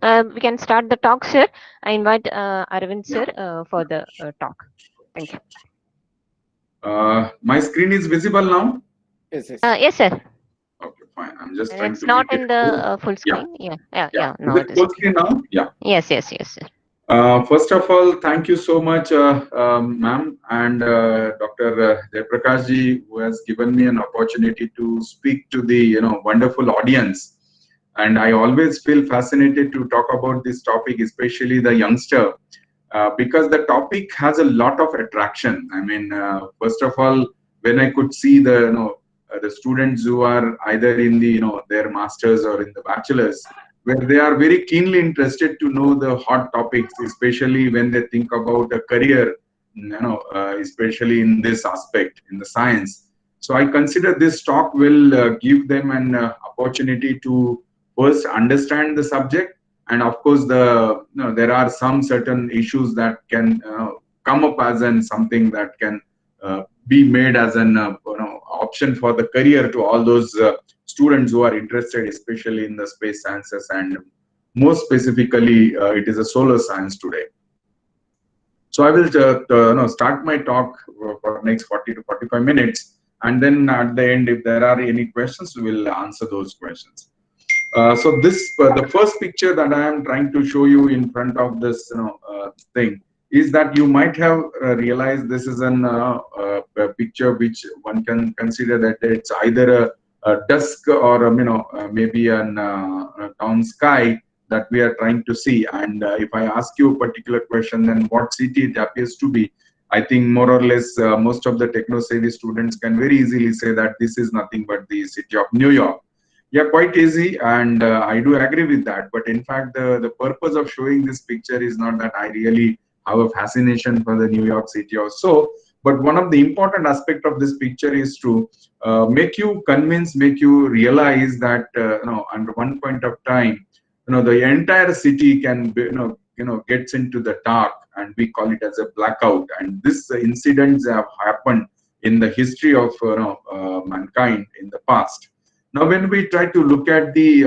we can start the talk, sir. I invite Arvind Yeah. sir for the talk. Thank you. My screen is visible now. Yes, yes. Yes, sir. Okay, fine. I'm just And trying it's to not make it in the full. full Yeah, screen. Yeah, yeah, yeah. yeah. Is Now it it is full okay. screen now? Yeah. Yes, yes, yes, sir. First of all, thank you so much, ma'am, and Dr. Jayaprakash ji, who has given me an opportunity to speak to the wonderful audience. And I always feel fascinated to talk about this topic, especially the youngster, because the topic has a lot of attraction. I mean, first of all, when I could see the students who are either in the their masters or in the bachelors, where they are very keenly interested to know the hot topics, especially when they think about a career, especially in this aspect in the science. So I consider this talk will give them an opportunity to first understand the subject, and of course there are some certain issues that can come up as an something that can be made as an option for the career to all those students who are interested, especially in the space sciences, and more specifically it is a solar science today. So I will start my talk for next 40 to 45 minutes, and then at the end, if there are any questions, we will answer those questions. So this the first picture that I am trying to show you in front of this thing is that you might have realized this is a picture which one can consider that it's either a dusk or maybe a town sky that we are trying to see. And if I ask you a particular question, then what city it appears to be, I think more or less most of the techno-savvy students can very easily say that this is nothing but the city of New York. Yeah, quite easy, and I do agree with that. But in fact, the purpose of showing this picture is not that I really have a fascination for the New York City or so. But one of the important aspect of this picture is to make you convince, make you realize that under one point of time, the entire city can be, gets into the dark, and we call it as a blackout. And this incidents have happened in the history of mankind in the past. Now, when we try to look at the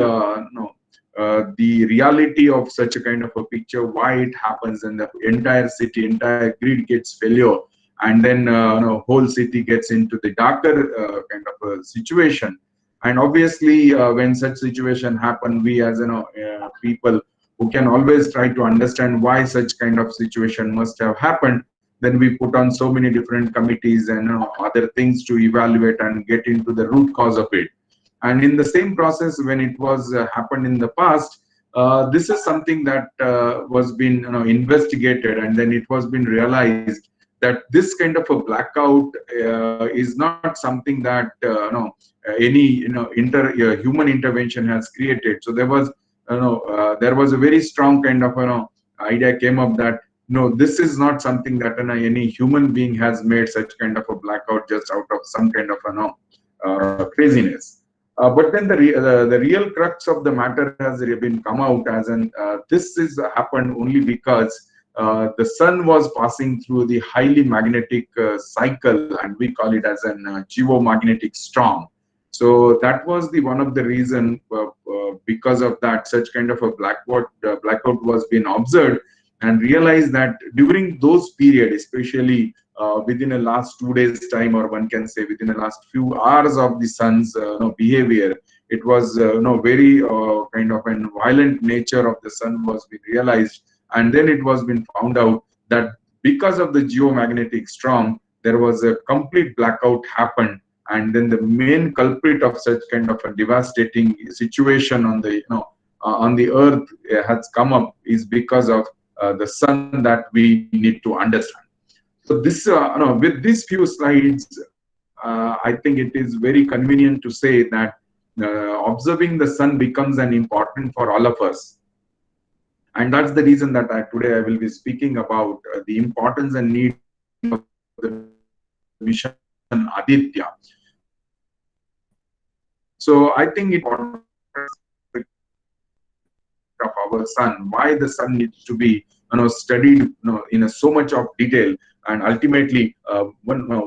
reality of such a kind of a picture, why it happens, and the entire city, entire grid gets failure, and then whole city gets into the darker kind of a situation. And obviously, when such situation happen, we as people who can always try to understand why such kind of situation must have happened, then we put on so many different committees and other things to evaluate and get into the root cause of it. And in the same process, when it was happened in the past, this is something that was been investigated, and then it was been realized that this kind of a blackout is not something that any human intervention has created. So there was a very strong kind of idea came up that no, this is not something that any human being has made such kind of a blackout just out of some kind of craziness. But then the real crux of the matter has been come out as an this is happened only because the sun was passing through the highly magnetic cycle, and we call it as an geomagnetic storm. So that was the one of the reason because of that such kind of a blackout was being observed, and realized that during those period, especially within the last 2 days time, or one can say within the last few hours of the sun's behavior, it was very kind of an violent nature of the sun was being realized. And then it was been found out that because of the geomagnetic storm, there was a complete blackout happened. And then the main culprit of such kind of a devastating situation on the earth has come up is because of the sun that we need to understand. So this, with these few slides, I think it is very convenient to say that observing the sun becomes an important for all of us. And that's the reason that today I will be speaking about the importance and need of the mission Aditya. So I think it is important to understand the aspect of our sun, why the sun needs to be studied in so much of detail. And ultimately,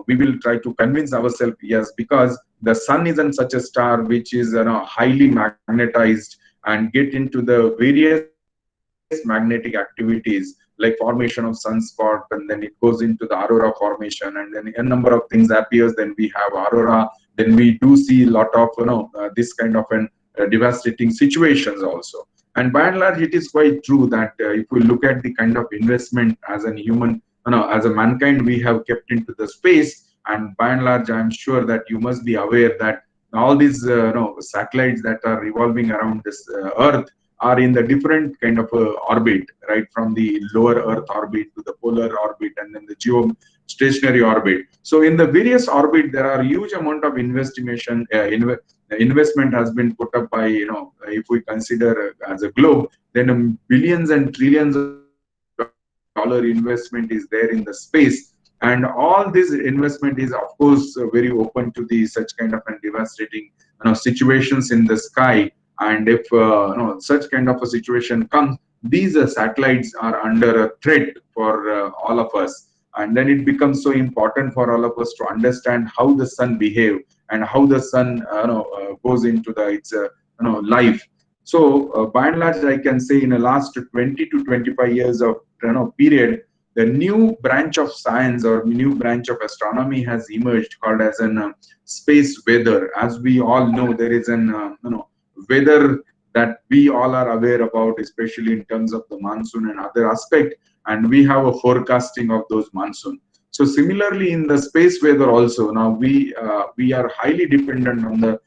we will try to convince ourselves, yes, because the sun isn't such a star which is highly magnetized and get into the various various magnetic activities like formation of sunspot, and then it goes into the aurora formation, and then a number of things appears. Then we have aurora. Then we do see a lot of this kind of an devastating situations also. And by and large, it is quite true that if we look at the kind of investment as a human, as a mankind, we have kept into the space. And by and large, I'm sure that you must be aware that all these satellites that are revolving around this Earth are in the different kind of orbit, right? From the lower Earth orbit to the polar orbit, and then the geostationary orbit. So in the various orbit, there are huge amount of investment has been put up by, if we consider as a globe, then billions and trillions of dollar investment is there in the space. And all this investment is, of course, very open to the such kind of an devastating situations in the sky. And if such kind of a situation comes, these satellites are under a threat for all of us. And then it becomes so important for all of us to understand how the sun behaves and how the sun goes into its life. So by and large, I can say in the last 20 to 25 years of period, the new branch of science or new branch of astronomy has emerged called as an space weather. As we all know, there is an weather that we all are aware about, especially in terms of the monsoon and other aspect, and we have a forecasting of those monsoon. So similarly, in the space weather also, now we are highly dependent on the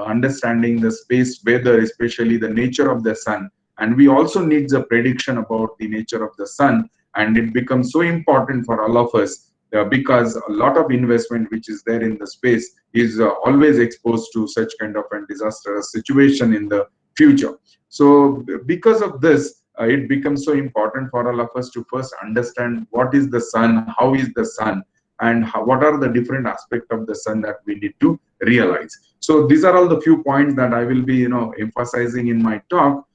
understanding the space weather, especially the nature of the sun, and we also need the prediction about the nature of the sun. And it becomes so important for all of us because a lot of investment which is there in the space is always exposed to such kind of a disastrous situation in the future. So because of this, it becomes so important for all of us to first understand what is the sun, how is the sun, and what are the different aspects of the sun that we need to realize. So these are all the few points that I will be emphasizing in my talk.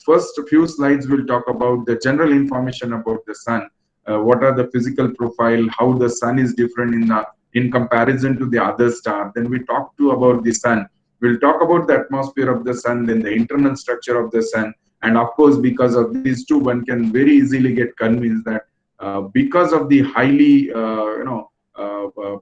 First few slides will talk about the general information about the sun. What are the physical profile, how the sun is different in comparison to the other star. Then we talk about the sun. We'll talk about the atmosphere of the sun, then the internal structure of the sun. And of course, because of these two, one can very easily get convinced that because of the highly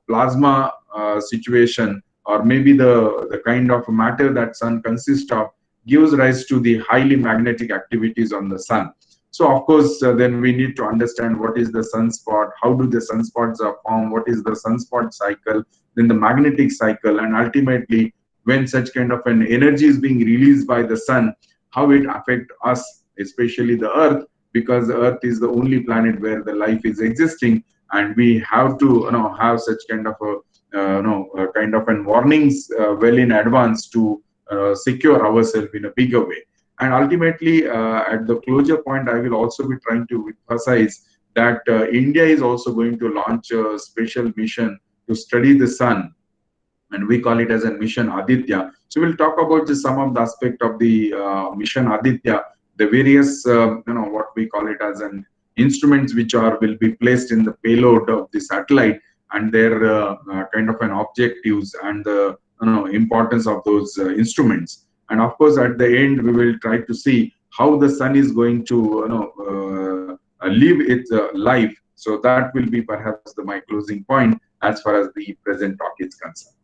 plasma situation, or maybe the kind of matter that sun consists of, gives rise to the highly magnetic activities on the sun. So of course, then we need to understand what is the sunspot, how do the sunspots are formed, what is the sunspot cycle, then the magnetic cycle, and ultimately when such kind of an energy is being released by the sun, how it affects us, especially the Earth, because the Earth is the only planet where the life is existing, and we have to have such kind of a kind of an warnings well in advance to secure ourselves in a bigger way. And ultimately, at the closure point, I will also be trying to emphasize that India is also going to launch a special mission to study the sun, and we call it as a mission Aditya. So we'll talk about just some of the aspect of the mission Aditya, the various what we call it as an instruments which will be placed in the payload of the satellite, and their kind of an objectives and the importance of those instruments. And of course, at the end, we will try to see how the sun is going to live its life. So that will be perhaps my closing point as far as the present talk is concerned.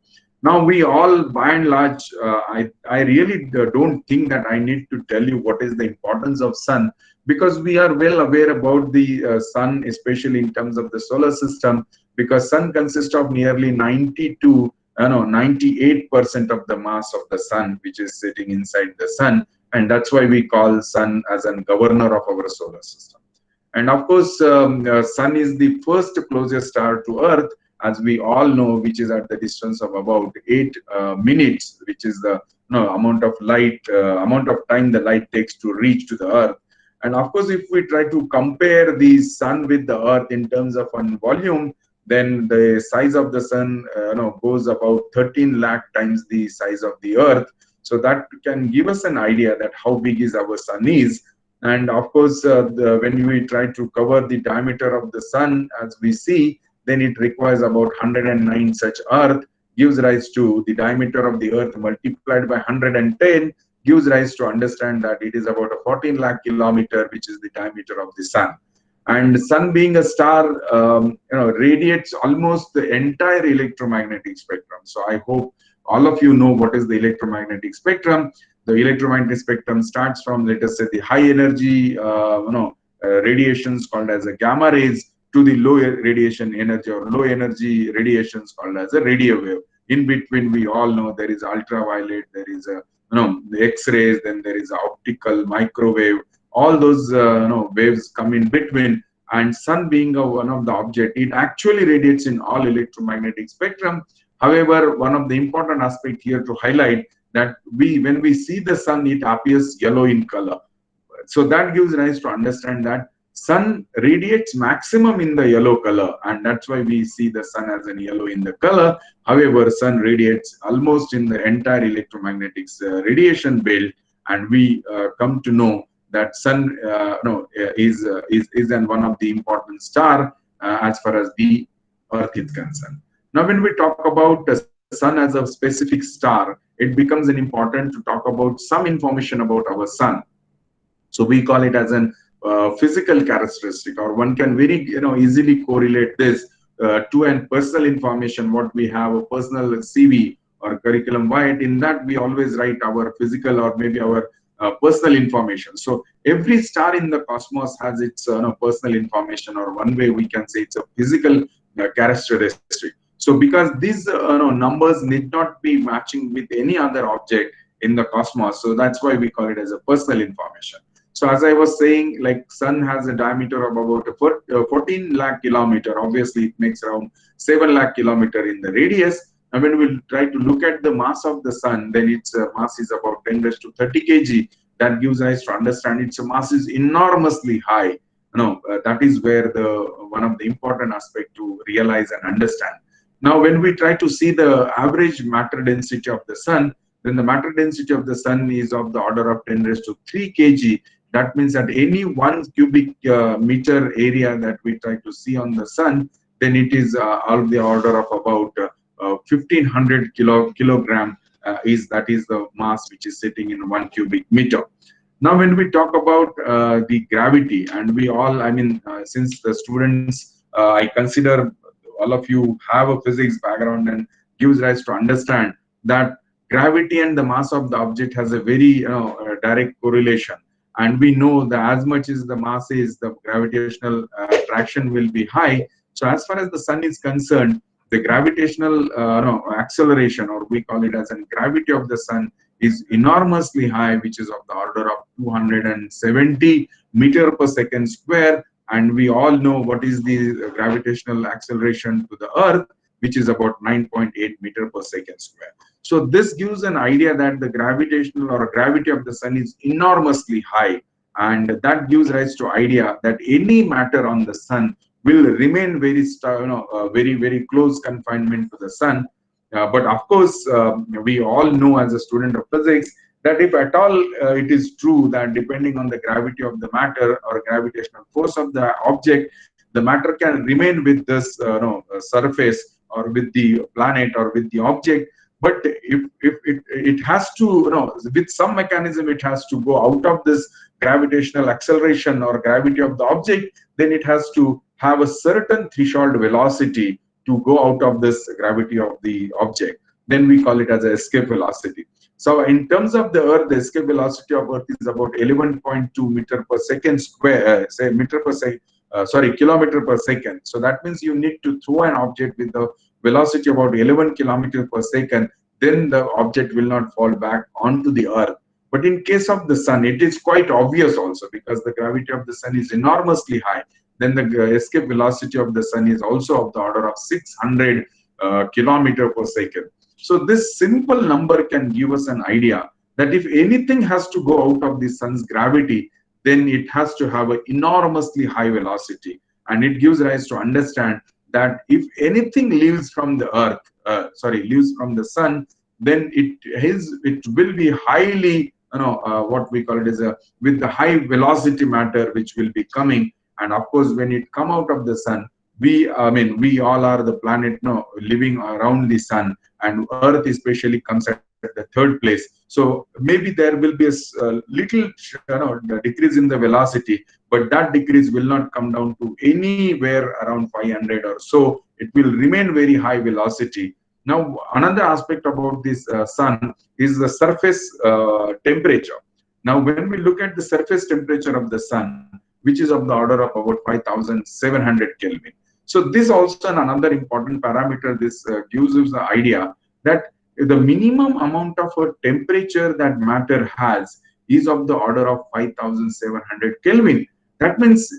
Now, we all, by and large, I really don't think that I need to tell you what is the importance of sun, because we are well aware about the sun, especially in terms of the solar system, because sun consists of nearly 98% of the mass of the sun, which is sitting inside the sun. And that's why we call sun as a governor of our solar system. And of course, sun is the first closest star to Earth, as we all know, which is at the distance of about 8 minutes, which is the amount of light, amount of time the light takes to reach to the Earth. And of course, if we try to compare the sun with the Earth in terms of volume, then the size of the sun goes about 13 lakh times the size of the Earth. So that can give us an idea that how big is our sun is. And of course, when we try to cover the diameter of the sun, as we see, then it requires about 109 such Earth, gives rise to the diameter of the Earth multiplied by 110, gives rise to understand that it is about a 14 lakh kilometer, which is the diameter of the sun. And sun being a star, radiates almost the entire electromagnetic spectrum. So I hope all of you know what is the electromagnetic spectrum. The electromagnetic spectrum starts from, let us say, the high energy radiations called as a gamma rays, to the low radiation energy or low energy radiations called as a radio wave. In between, we all know there is ultraviolet, there is a the X-rays, then there is optical, microwave. All those waves come in between. And sun being one of the object, it actually radiates in all electromagnetic spectrum. However, one of the important aspect here to highlight that when we see the sun, it appears yellow in color. So that gives rise to understand that sun radiates maximum in the yellow color, and that's why we see the sun as an yellow in the color. However, sun radiates almost in the entire electromagnetic radiation belt, and we come to know that sun is one of the important star as far as the Earth is concerned. Now, when we talk about the sun as a specific star, it becomes an important to talk about some information about our sun. So we call it as an physical characteristic, or one can very easily correlate this to an personal information. What we have a personal CV or curriculum vitae, in that we always write our physical or maybe our personal information. So every star in the cosmos has its personal information, or one way we can say it's a physical characteristic. So because these numbers need not be matching with any other object in the cosmos, so that's why we call it as a personal information. So as I was saying, like sun has a diameter of about 14 lakh kilometer. Obviously, it makes around 7 lakh kilometer in the radius. And when we try to look at the mass of the sun, then its mass is about 10 raised to 30 kg. That gives us to understand its mass is enormously high. That is where one of the important aspect to realize and understand. Now, when we try to see the average matter density of the sun, then the matter density of the sun is of the order of 10 raised to 3 kg. That means that any 1 cubic meter area that we try to see on the sun, then it is of the order of about 1500 kilogram. That is the mass which is sitting in 1 cubic meter. Now, when we talk about the gravity, and we all, since the students, I consider all of you have a physics background, and gives rise to understand that gravity and the mass of the object has a very direct correlation. And we know that as much as the mass is, the gravitational attraction will be high. So as far as the sun is concerned, the gravitational acceleration, or we call it as a gravity of the sun, is enormously high, which is of the order of 270 meter per second square. And we all know what is the gravitational acceleration to the Earth, which is about 9.8 meter per second square. So this gives an idea that the gravitational or gravity of the sun is enormously high, and that gives rise to idea that any matter on the sun will remain very close confinement to the sun. But of course, we all know as a student of physics that if at all it is true that depending on the gravity of the matter or gravitational force of the object, the matter can remain with this surface or with the planet or with the object. But if it has to, with some mechanism, it has to go out of this gravitational acceleration or gravity of the object, then it has to have a certain threshold velocity to go out of this gravity of the object. Then we call it as a escape velocity. So in terms of the Earth, the escape velocity of Earth is about 11.2 meter per second square, kilometer per second. So that means you need to throw an object with the velocity about 11 kilometers per second, then the object will not fall back onto the Earth. But in case of the sun, it is quite obvious also, because the gravity of the sun is enormously high. Then the escape velocity of the sun is also of the order of 600 kilometers per second. So this simple number can give us an idea that if anything has to go out of the sun's gravity, then it has to have an enormously high velocity. And it gives rise to understand that if anything leaves from the Earth, leaves from the sun, then it will be highly, what we call it is with the high velocity matter which will be coming. And of course, when it come out of the sun, we all are the planet living around the sun, and Earth especially comes at at the third place. So maybe there will be a little decrease in the velocity, but that decrease will not come down to anywhere around 500 or so. It will remain very high velocity. Now, another aspect about this sun is the surface temperature. Now, when we look at the surface temperature of the sun, which is of the order of about 5,700 Kelvin. So this also another important parameter. This gives us the idea that the minimum amount of temperature that matter has is of the order of 5,700 Kelvin. That means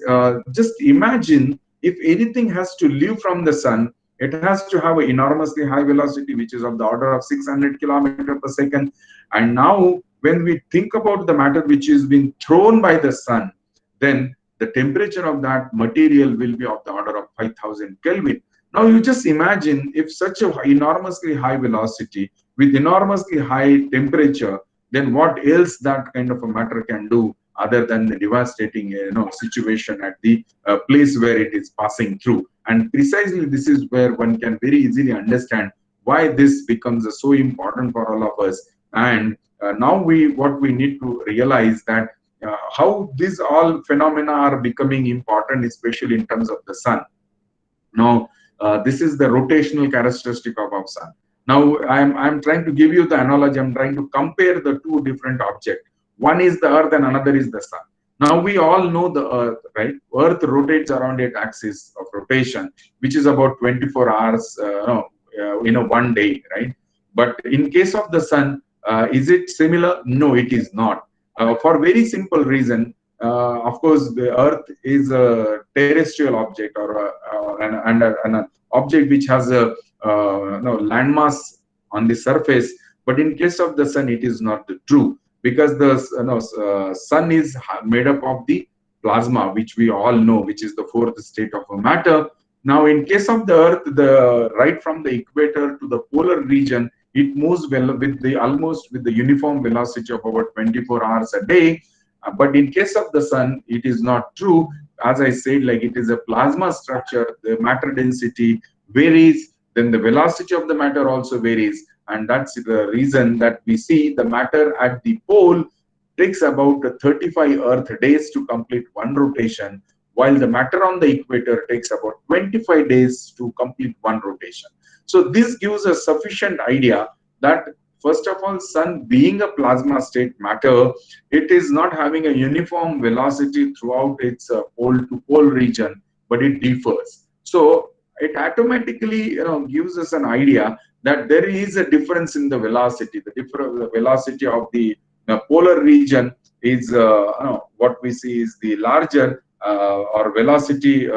just imagine if anything has to live from the sun, it has to have an enormously high velocity, which is of the order of 600 kilometers per second. And now, when we think about the matter which is being thrown by the sun, then the temperature of that material will be of the order of 5,000 Kelvin. Now, you just imagine if such a enormously high velocity with enormously high temperature, then what else that kind of a matter can do other than the devastating situation at the place where it is passing through. And precisely this is where one can very easily understand why this becomes so important for all of us. And now what we need to realize that how these all phenomena are becoming important, especially in terms of the sun. Now, this is the rotational characteristic of our sun. Now, I'm trying to give you the analogy. I'm trying to compare the two different objects. One is the Earth and another is the sun. Now, we all know the Earth, right? Earth rotates around its axis of rotation, which is about 24 hours, one day, right? But in case of the sun, is it similar? No, it is not. For very simple reason, of course, the Earth is a terrestrial object or an object which has a landmass on the surface. But in case of the sun, it is not true, because the sun is made up of the plasma, which we all know, which is the fourth state of a matter. Now, in case of the Earth, right from the equator to the polar region, it moves well almost with the uniform velocity of about 24 hours a day. But in case of the sun, it is not true. As I said, like it is a plasma structure, the matter density varies, then the velocity of the matter also varies. And that's the reason that we see the matter at the pole takes about 35 Earth days to complete one rotation, while the matter on the equator takes about 25 days to complete one rotation. So this gives a sufficient idea that, first of all, sun being a plasma state matter, it is not having a uniform velocity throughout its pole to pole region, but it differs. So it automatically gives us an idea that there is a difference in the velocity. The velocity of the polar region is what we see is the larger or velocity,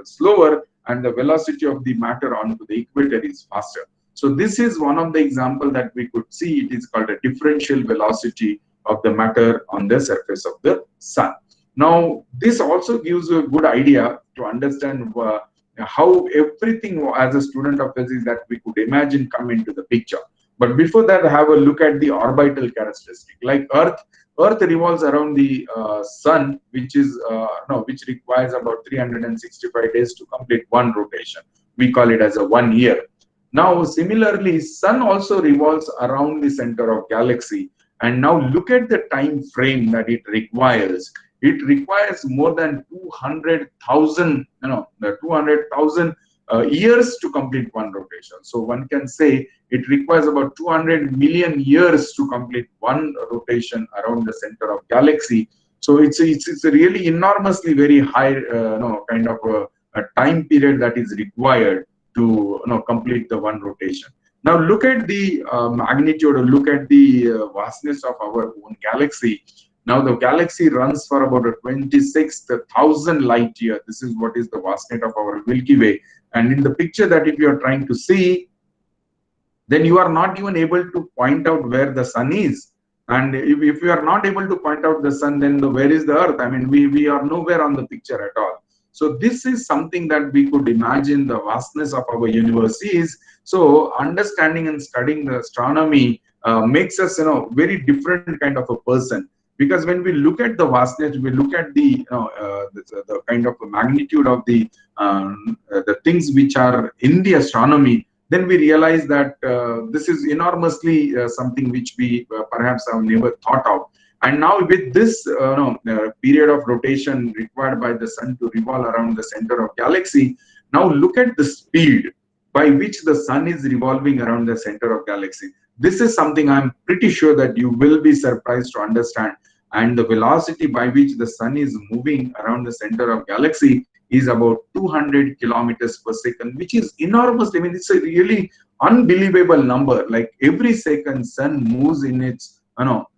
slower, and the velocity of the matter onto the equator is faster. So this is one of the examples that we could see. It is called a differential velocity of the matter on the surface of the sun. Now, this also gives a good idea to understand how everything as a student of physics that we could imagine come into the picture. But before that, have a look at the orbital characteristic. Like Earth revolves around the sun, which requires about 365 days to complete one rotation. We call it as a 1 year. Now, similarly, sun also revolves around the center of galaxy. And now look at the time frame that it requires. It requires more than 200,000, 200,000 years to complete one rotation. So one can say it requires about 200 million years to complete one rotation around the center of galaxy. So it's a really enormously very high kind of a time period that is required to complete the one rotation. Now look at the magnitude, or look at the vastness of our own galaxy. Now the galaxy runs for about 26,000 light years. This is what is the vastness of our Milky Way. And in the picture that if you are trying to see, then you are not even able to point out where the sun is. And if you are not able to point out the sun, then where is the Earth? I mean, we are nowhere on the picture at all. So this is something that we could imagine the vastness of our universe is. So understanding and studying the astronomy makes us very different kind of a person. Because when we look at the vastness, we look at the kind of magnitude of the things which are in the astronomy, then we realize that this is enormously something which we perhaps have never thought of. And now with this period of rotation required by the sun to revolve around the center of galaxy, now look at the speed by which the sun is revolving around the center of galaxy. This is something I'm pretty sure that you will be surprised to understand. And the velocity by which the sun is moving around the center of galaxy is about 200 kilometers per second, which is enormous. I mean, it's a really unbelievable number. Like every second, sun moves in its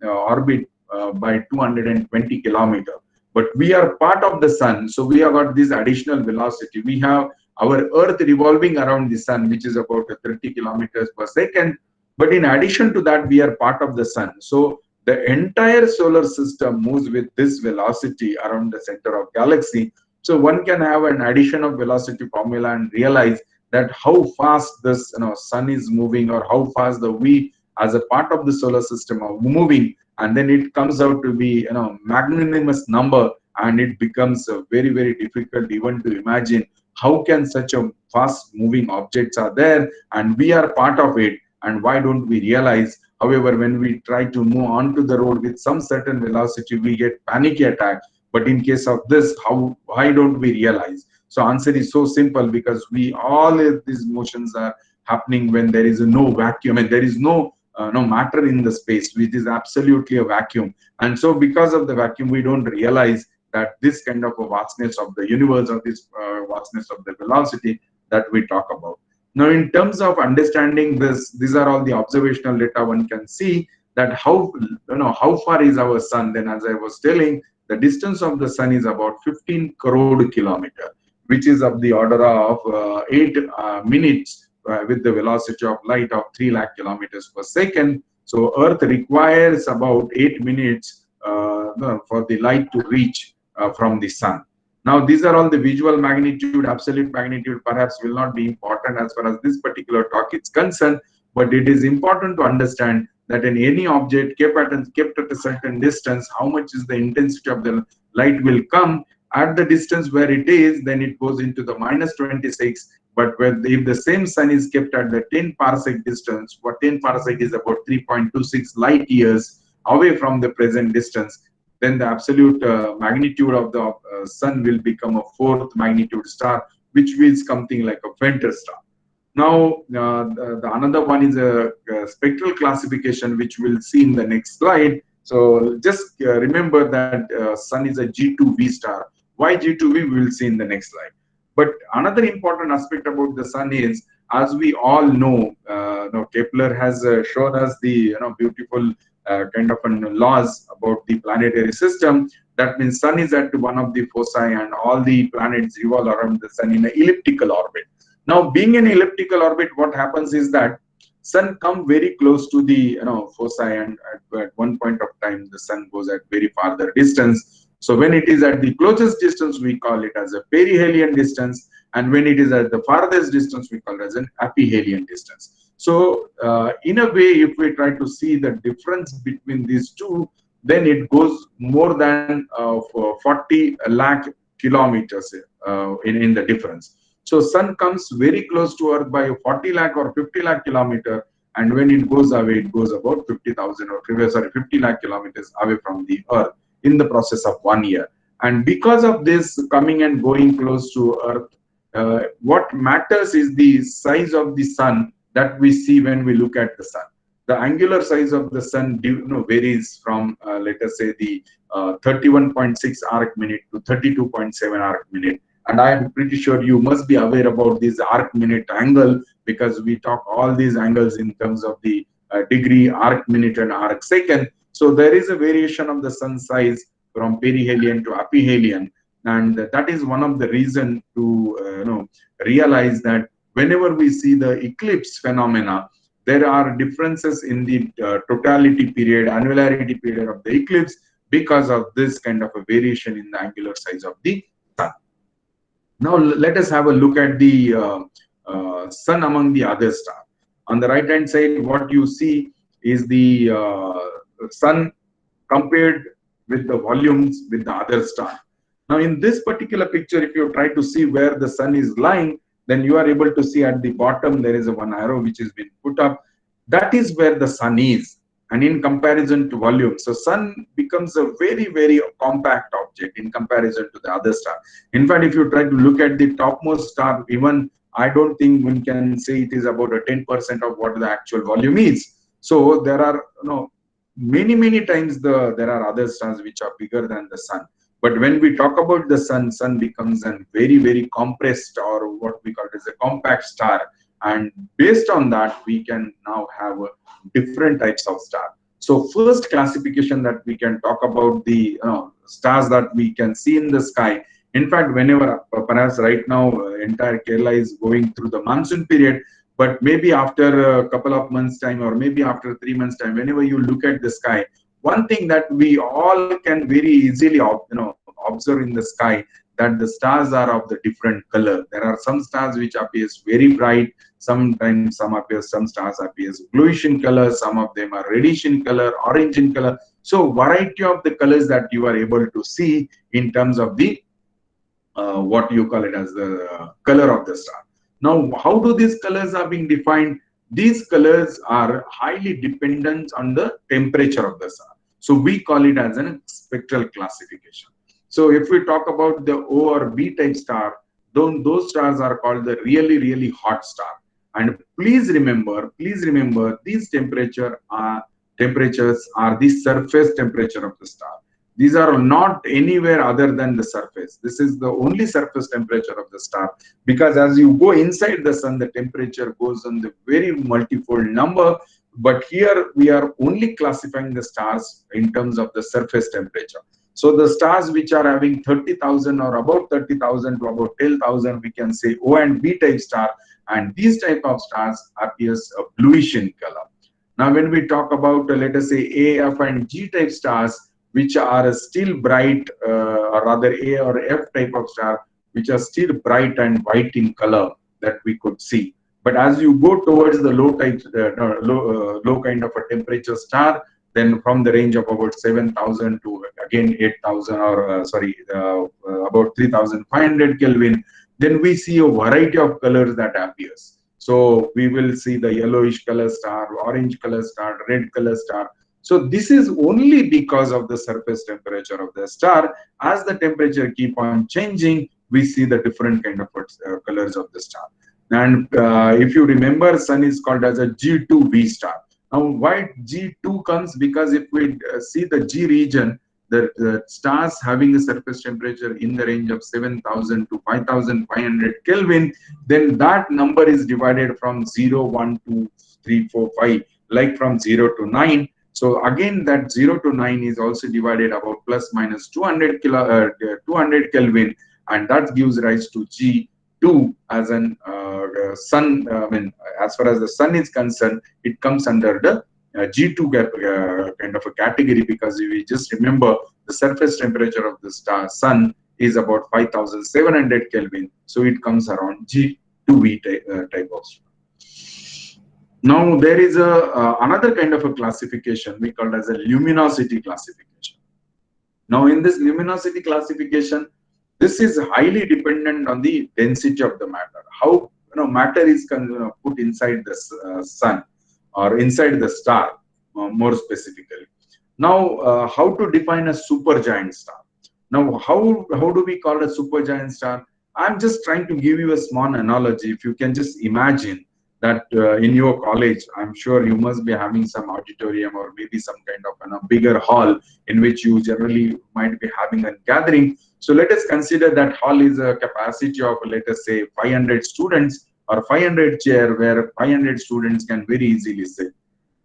orbit by 220 kilometers. But we are part of the sun, so we have got this additional velocity. We have our Earth revolving around the sun, which is about 30 kilometers per second. But in addition to that, we are part of the sun. So the entire solar system moves with this velocity around the center of galaxy. So one can have an addition of velocity formula and realize that how fast this sun is moving, or how fast the we as a part of the solar system are moving, and then it comes out to be magnanimous number, and it becomes very, very difficult even to imagine how can such a fast moving objects are there and we are part of it, and why don't we realize. However, when we try to move onto the road with some certain velocity, we get panic attack. But in case of this, why don't we realize? So answer is so simple, because we all of these motions are happening when there is no vacuum and there is no matter in the space, which is absolutely a vacuum. And so because of the vacuum, we don't realize that this kind of a vastness of the universe, or this vastness of the velocity that we talk about. Now, in terms of understanding this, these are all the observational data one can see that how far is our sun. Then, as I was telling, the distance of the sun is about 15 crore kilometer, which is of the order of 8 minutes with the velocity of light of 3 lakh kilometers per second. So Earth requires about 8 minutes for the light to reach from the sun. Now, these are all the visual magnitude. Absolute magnitude perhaps will not be important as far as this particular talk is concerned, but it is important to understand that in any object kept at a certain distance, how much is the intensity of the light will come. At the distance where it is, then it goes into the minus 26. But if the same sun is kept at the 10 parsec distance, what 10 parsec is about 3.26 light years away from the present distance, then the absolute magnitude of the sun will become a fourth magnitude star, which is something like a Venter star. Now, the another one is a spectral classification, which we'll see in the next slide. So just remember that sun is a G2V star. Why G2V, we will see in the next slide. But another important aspect about the sun is, as we all know, Kepler has shown us the beautiful kind of laws about the planetary system. That means sun is at one of the foci, and all the planets revolve around the sun in an elliptical orbit. Now, being in elliptical orbit, what happens is that sun come very close to the foci, and at one point of time, the sun goes at very farther distance. So when it is at the closest distance, we call it as a perihelion distance, and when it is at the farthest distance, we call it as an aphelion distance. So in a way, if we try to see the difference between these two, then it goes more than 40 lakh kilometers in the difference. So sun comes very close to Earth by 40 lakh or 50 lakh kilometer, and when it goes away, it goes about 50,000 or 50 lakh kilometers away from the Earth in the process of 1 year. And because of this coming and going close to Earth, what matters is the size of the sun that we see when we look at the sun. The angular size of the sun varies from, let us say, the 31.6 arc minute to 32.7 arc minute. And I am pretty sure you must be aware about this arc minute angle, because we talk all these angles in terms of the degree, arc minute, and arc second. So there is a variation of the sun size from perihelion to aphelion, and that is one of the reasons to realize that whenever we see the eclipse phenomena, there are differences in the totality period, annularity period of the eclipse, because of this kind of a variation in the angular size of the sun. Now let us have a look at the sun among the other stars. On the right hand side, what you see is the sun compared with the volumes with the other star. Now in this particular picture, if you try to see where the sun is lying, then you are able to see at the bottom there is a one arrow which has been put up. That is where the sun is, and in comparison to volume, so sun becomes a very compact object in comparison to the other star. In fact, if you try to look at the topmost star, even I don't think one can say it is about a 10% of what the actual volume is. So there are, many times there are other stars which are bigger than the sun. But when we talk about the sun becomes a very compressed, or what we call it as a compact star. And based on that, we can now have different types of star. So first classification that we can talk about the stars that we can see in the sky. In fact, whenever perhaps right now entire Kerala is going through the monsoon period, but maybe after a couple of months time, or maybe after 3 months time, whenever you look at the sky, one thing that we all can very easily observe in the sky, that the stars are of the different color. There are some stars which appears very bright, sometimes some stars appears bluish in color, some of them are reddish in color, orange in color. So variety of the colors that you are able to see in terms of the what you call it as the color of the star. Now, how do these colors are being defined? These colors are highly dependent on the temperature of the star. So we call it as a spectral classification. So if we talk about the O or B type star, those stars are called the really hot star. And please remember, these temperatures are the surface temperature of the star. These are not anywhere other than the surface. This is the only surface temperature of the star, because as you go inside the sun, the temperature goes on the very multifold number. But here we are only classifying the stars in terms of the surface temperature. So the stars which are having 30,000 or about 30,000 to about 10,000, we can say O and B type star, and these type of stars appears a bluish in color. Now, when we talk about let us say A, F, and G type stars, which are still bright, or rather A or F type of star, which are still bright and white in color that we could see. But as you go towards the low type, low kind of a temperature star, then from the range of about 7,000 to again 8,000, or about 3,500 Kelvin, then we see a variety of colors that appears. So we will see the yellowish color star, orange color star, red color star. So this is only because of the surface temperature of the star. As the temperature keep on changing, we see the different kind of colors of the star. And if you remember, sun is called as a G2V star. Now, why G2 comes? Because if we see the G region, the stars having a surface temperature in the range of 7,000 to 5,500 Kelvin, then that number is divided from 0, 1, 2, 3, 4, 5, like from 0 to 9. So again, that 0 to 9 is also divided about plus minus 200 Kelvin, and that gives rise to G2 as an sun. As far as the sun is concerned, it comes under the G2 kind of a category, because if we just remember, the surface temperature of the sun is about 5,700 Kelvin, so it comes around G2V type of star. Now, there is another kind of a classification we call as a luminosity classification. Now, in this luminosity classification, this is highly dependent on the density of the matter. How matter is put inside the sun or inside the star, more specifically. Now, how to define a supergiant star? Now, how do we call a supergiant star? I'm just trying to give you a small analogy. If you can just imagine that in your college, I'm sure you must be having some auditorium or maybe some kind of a bigger hall in which you generally might be having a gathering. So let us consider that hall is a capacity of, let us say, 500 students or 500 chair, where 500 students can very easily sit.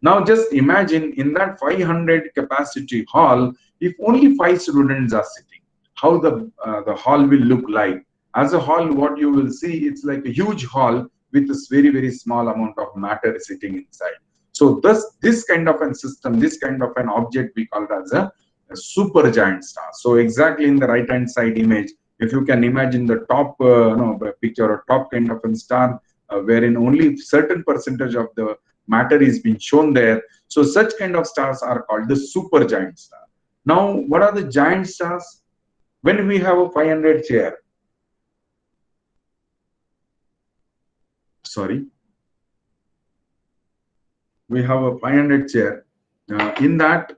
Now just imagine in that 500 capacity hall, if only 5 students are sitting, how the hall will look like. As a hall, what you will see, it's like a huge hall with this very small amount of matter sitting inside. So this kind of a system, this kind of an object, we call it as a supergiant star. So exactly in the right hand side image, if you can imagine the top picture or top kind of a star, wherein only certain percentage of the matter is being shown there. So such kind of stars are called the supergiant star. Now, what are the giant stars? When we have a 500 chair, sorry, we have a 500 chair. In that,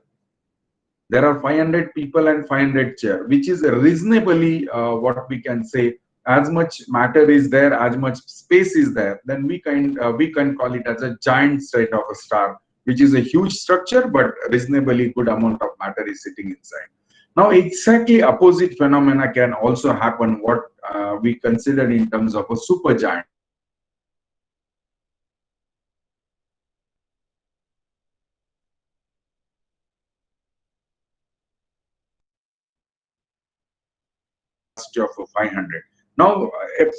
there are 500 people and 500 chair, which is reasonably what we can say. As much matter is there, as much space is there, then we can call it as a giant state of a star, which is a huge structure, but reasonably good amount of matter is sitting inside. Now, exactly opposite phenomena can also happen. What we consider in terms of a supergiant. Of 500. Now,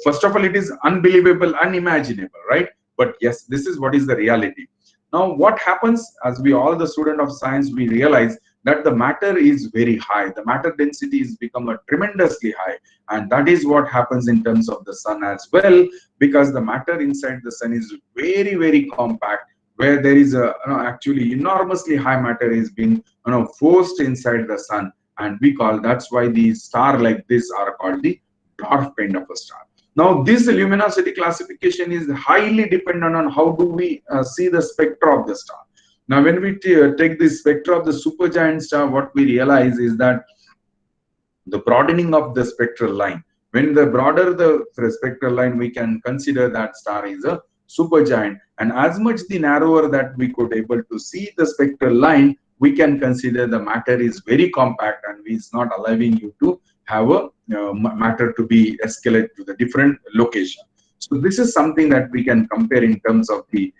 first of all, it is unbelievable, unimaginable, right? But yes, this is what is the reality. Now, what happens, as we all the student of science, we realize that the matter is very high. The matter density is become a tremendously high, and that is what happens in terms of the sun as well, because the matter inside the sun is very, very compact, where there is a actually enormously high matter is being forced inside the sun, and we call, that's why these star like this are called the dwarf kind of a star. Now, this luminosity classification is highly dependent on how do we see the spectra of the star. Now, when we take the spectra of the supergiant star, what we realize is that the broadening of the spectral line. When the broader the spectral line, we can consider that star is a supergiant. And as much the narrower that we could able to see the spectral line, we can consider the matter is very compact and is not allowing you to have a matter to be escalate to the different location. So this is something that we can compare in terms of the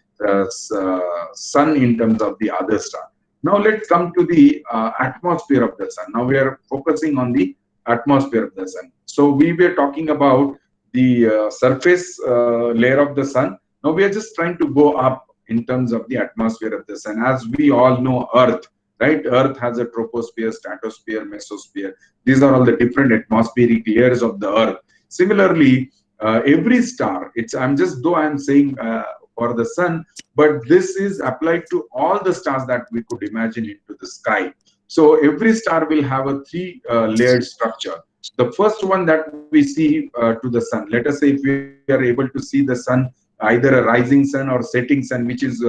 sun in terms of the other star. Now let's come to the atmosphere of the sun. Now we are focusing on the atmosphere of the sun. So we were talking about the surface layer of the sun. Now we are just trying to go up in terms of the atmosphere of the sun. As we all know, Earth, right? Earth has a troposphere, stratosphere, mesosphere. These are all the different atmospheric layers of the Earth. Similarly, every star, I'm saying for the sun, but this is applied to all the stars that we could imagine into the sky. So every star will have a three layered structure. The first one that we see to the sun, let us say if we are able to see the sun, either a rising sun or setting sun, which is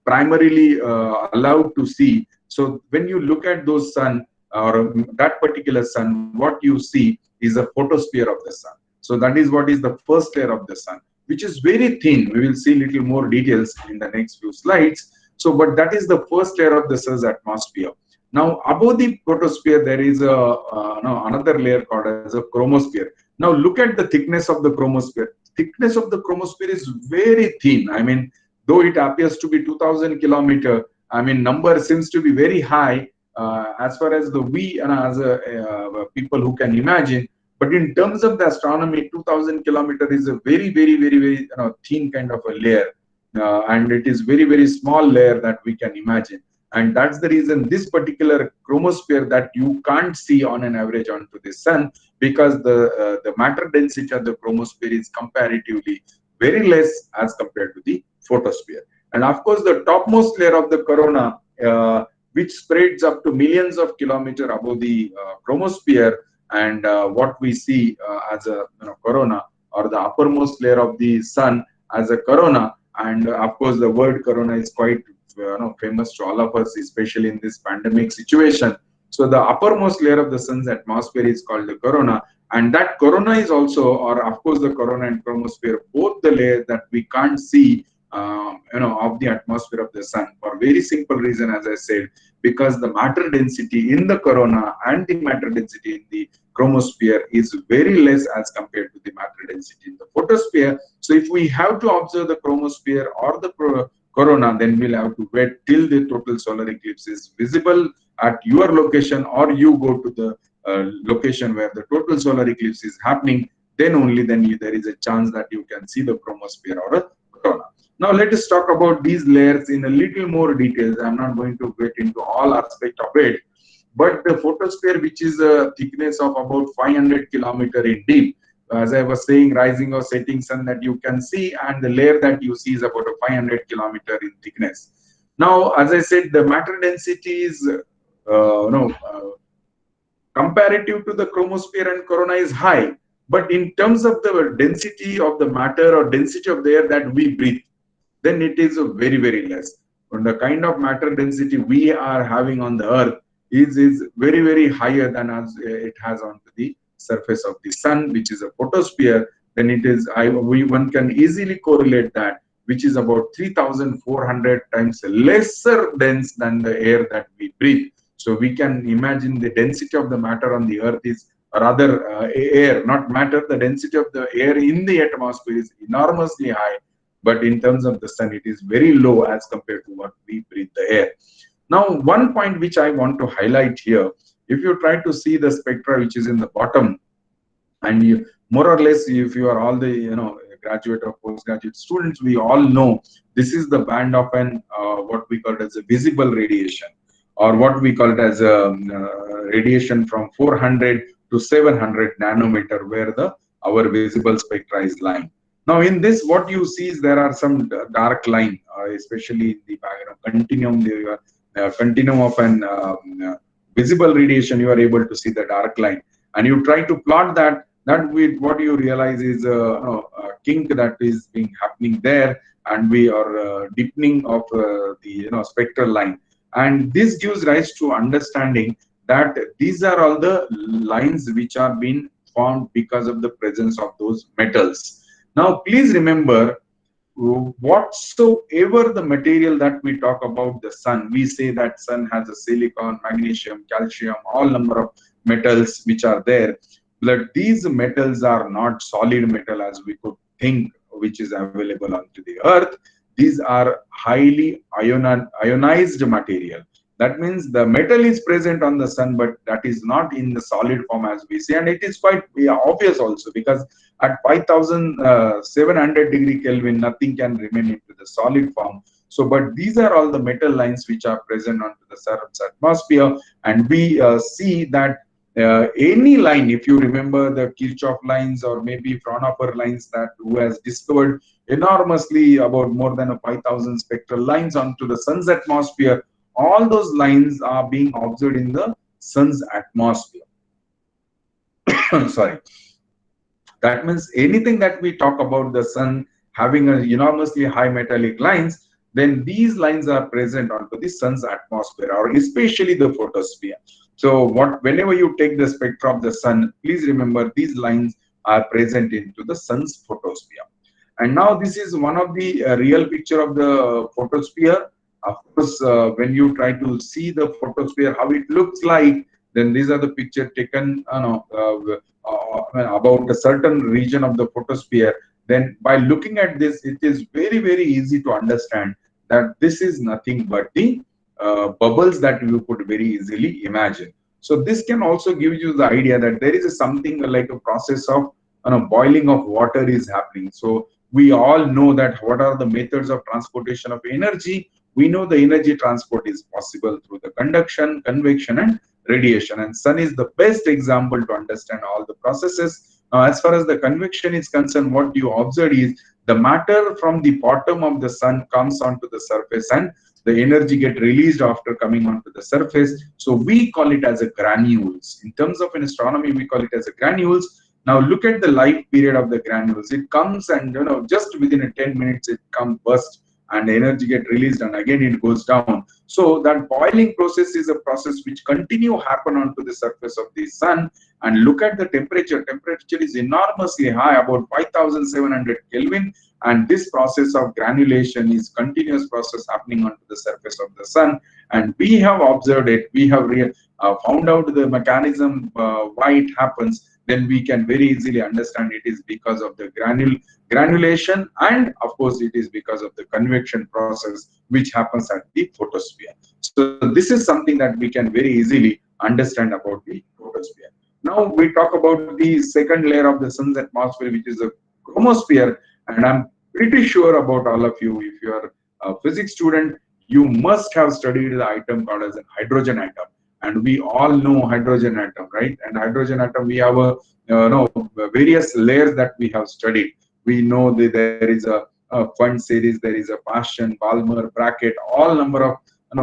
primarily allowed to see. So when you look at those sun or that particular sun, what you see is a photosphere of the sun. So that is what is the first layer of the sun, which is very thin. We will see little more details in the next few slides. So, but that is the first layer of the sun's atmosphere. Now, above the photosphere, there is another layer called as a chromosphere. Now, look at the thickness of the chromosphere. Thickness of the chromosphere is very thin. I mean, though it appears to be 2,000 kilometer, I mean, number seems to be very high as far as the we as people who can imagine. But in terms of the astronomy, 2,000 kilometer is a very, very, very, very thin kind of a layer. And it is very, very small layer that we can imagine. And that's the reason this particular chromosphere that you can't see on an average onto the sun, because the matter density of the chromosphere is comparatively very less as compared to the photosphere. And of course, the topmost layer of the corona, which spreads up to millions of kilometers above the chromosphere, and what we see as a corona, or the uppermost layer of the sun as a corona. And of course, the word corona is quite famous to all of us, especially in this pandemic situation. So the uppermost layer of the sun's atmosphere is called the corona, and that corona is also, or of course, the corona and chromosphere, both the layers that we can't see, of the atmosphere of the sun, for very simple reason, as I said, because the matter density in the corona and the matter density in the chromosphere is very less as compared to the matter density in the photosphere. So if we have to observe the chromosphere or the corona, then we'll have to wait till the total solar eclipse is visible at your location, or you go to the location where the total solar eclipse is happening. Then only there is a chance that you can see the chromosphere or a corona. Now let us talk about these layers in a little more details. I'm not going to get into all aspect of it, but the photosphere, which is a thickness of about 500 kilometer in deep, as I was saying, rising or setting sun that you can see, and the layer that you see is about a 500 kilometer in thickness. Now, as I said, the matter density is comparative to the chromosphere and corona is high, But in terms of the density of the matter or density of the air that we breathe, then it is a very, very less. And the kind of matter density we are having on the earth is very, very higher than as it has on the surface of the sun, which is a photosphere. Then it is, one can easily correlate that, which is about 3,400 times lesser dense than the air that we breathe. So we can imagine the density of the matter on the earth is, or rather air, not matter, the density of the air in the atmosphere is enormously high, but in terms of the sun, it is very low as compared to what we breathe the air. Now, one point which I want to highlight here, if you try to see the spectra which is in the bottom, and you more or less, if you are all the graduate or postgraduate students, we all know this is the band of an what we call it as a visible radiation, or what we call it as a radiation from 400 to 700 nanometer, where the our visible spectra is lying. Now in this, what you see is there are some dark line, especially in the background continuum, the continuum of an visible radiation. You are able to see the dark line, and you try to plot that. That with what you realize is a kink that is being happening there, and we are deepening of the spectral line, and this gives rise to understanding that these are all the lines which are being formed because of the presence of those metals. Now, please remember, whatsoever the material that we talk about the sun, we say that sun has a silicon, magnesium, calcium, all number of metals which are there. But these metals are not solid metal as we could think, which is available onto the earth. These are highly ionized material. That means the metal is present on the sun, but that is not in the solid form as we see. And it is quite obvious also, because at 5,700 degree Kelvin, nothing can remain into the solid form. So, but these are all the metal lines which are present onto the Earth's atmosphere. And we see that any line, if you remember the Kirchhoff lines or maybe Fraunhofer lines, that who has discovered enormously about more than 5,000 spectral lines onto the sun's atmosphere, all those lines are being observed in the sun's atmosphere. Sorry. That means anything that we talk about the sun having an enormously high metallic lines, then these lines are present onto the sun's atmosphere, or especially the photosphere. So whenever you take the spectra of the sun, please remember these lines are present into the sun's photosphere. And now this is one of the real picture of the photosphere. Of course, when you try to see the photosphere, how it looks like, then these are the picture taken about a certain region of the photosphere. Then by looking at this, it is very, very easy to understand that this is nothing but the bubbles that you could very easily imagine. So this can also give you the idea that there is something like a process of boiling of water is happening. So we all know that what are the methods of transportation of energy. We know the energy transport is possible through the conduction, convection, and radiation. And sun is the best example to understand all the processes. Now, as far as the convection is concerned, what you observe is the matter from the bottom of the sun comes onto the surface, and the energy get released after coming onto the surface. So we call it as a granules. In terms of astronomy, we call it as a granules. Now look at the life period of the granules. It comes and just within 10 minutes it comes burst, and the energy get released, and again it goes down. So that boiling process is a process which continue happen onto the surface of the sun. And look at the temperature. Temperature is enormously high, about 5,700 Kelvin. And this process of granulation is continuous process happening onto the surface of the sun. And we have observed it. We have found out the mechanism why it happens. Then we can very easily understand it is because of the granulation, and of course it is because of the convection process which happens at the photosphere. So this is something that we can very easily understand about the photosphere. Now we talk about the second layer of the sun's atmosphere, which is a chromosphere. And I'm pretty sure about all of you, if you are a physics student, you must have studied the item called as a hydrogen atom. And we all know hydrogen atom, right? And hydrogen atom, we have various layers that we have studied. We know that there is a Fund series, there is a Paschen, Balmer, bracket, all number of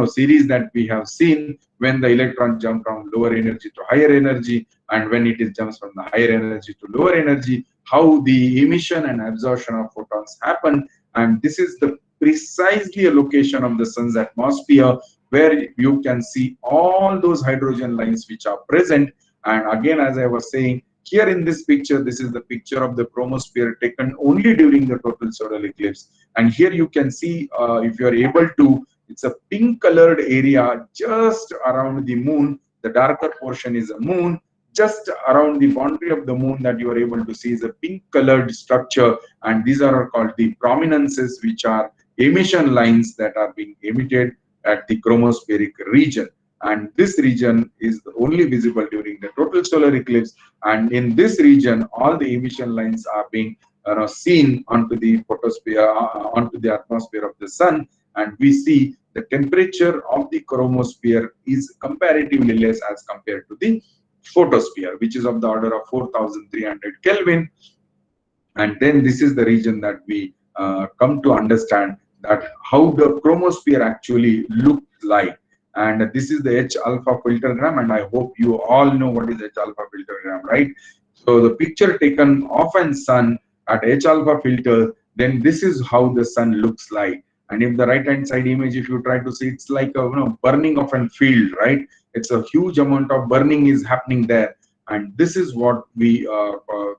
series that we have seen, when the electron jump from lower energy to higher energy, and when it is jumps from the higher energy to lower energy, how the emission and absorption of photons happen. And this is the precisely a location of the sun's atmosphere where you can see all those hydrogen lines which are present. And again, as I was saying, here in this picture, this is the picture of the chromosphere taken only during the total solar eclipse. And here you can see, if you are able to, it's a pink colored area just around the moon. The darker portion is a moon. Just around the boundary of the moon that you are able to see is a pink colored structure. And these are called the prominences, which are emission lines that are being emitted at the chromospheric region. And this region is only visible during the total solar eclipse. And in this region, all the emission lines are being seen onto the photosphere, onto the atmosphere of the sun. And we see the temperature of the chromosphere is comparatively less as compared to the photosphere, which is of the order of 4,300 Kelvin. And then this is the region that we come to understand that how the chromosphere actually looks like. And this is the H alpha filtergram, and I hope you all know what is H alpha filtergram, right? So the picture taken of an sun at H alpha filter, then this is how the sun looks like. And if the right hand side image, if you try to see, it's like a burning of a field, right? It's a huge amount of burning is happening there. And this is what we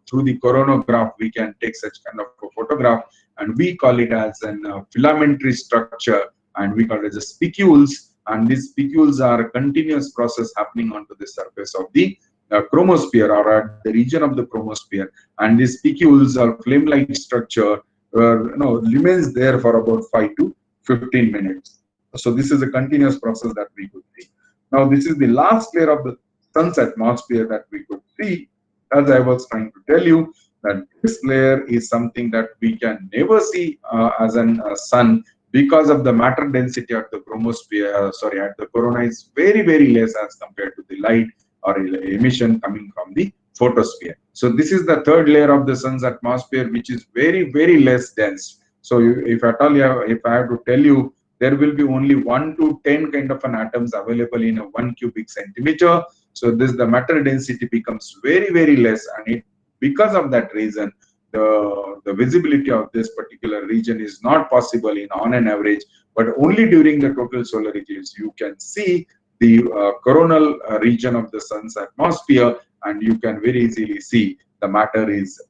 through the coronagraph we can take such kind of a photograph, and we call it as an filamentary structure, and we call it as spicules. And these spicules are a continuous process happening onto the surface of the chromosphere, or at the region of the chromosphere. And these spicules are flame-like structure remains there for about 5 to 15 minutes. So this is a continuous process that we could see. Now this is the last layer of the sun's atmosphere that we could see. As I was trying to tell you, that this layer is something that we can never see as an sun, because of the matter density at the chromosphere, at the corona is very, very less as compared to the light or emission coming from the photosphere. So this is the third layer of the sun's atmosphere, which is very, very less dense. So if at all, if I have to tell you, there will be only 1 to 10 kind of an atoms available in a 1 cubic centimeter. So the matter density becomes very, very less, and because of that reason, the visibility of this particular region is not possible on an average, but only during the total solar eclipse you can see the coronal region of the sun's atmosphere, and you can very easily see the matter is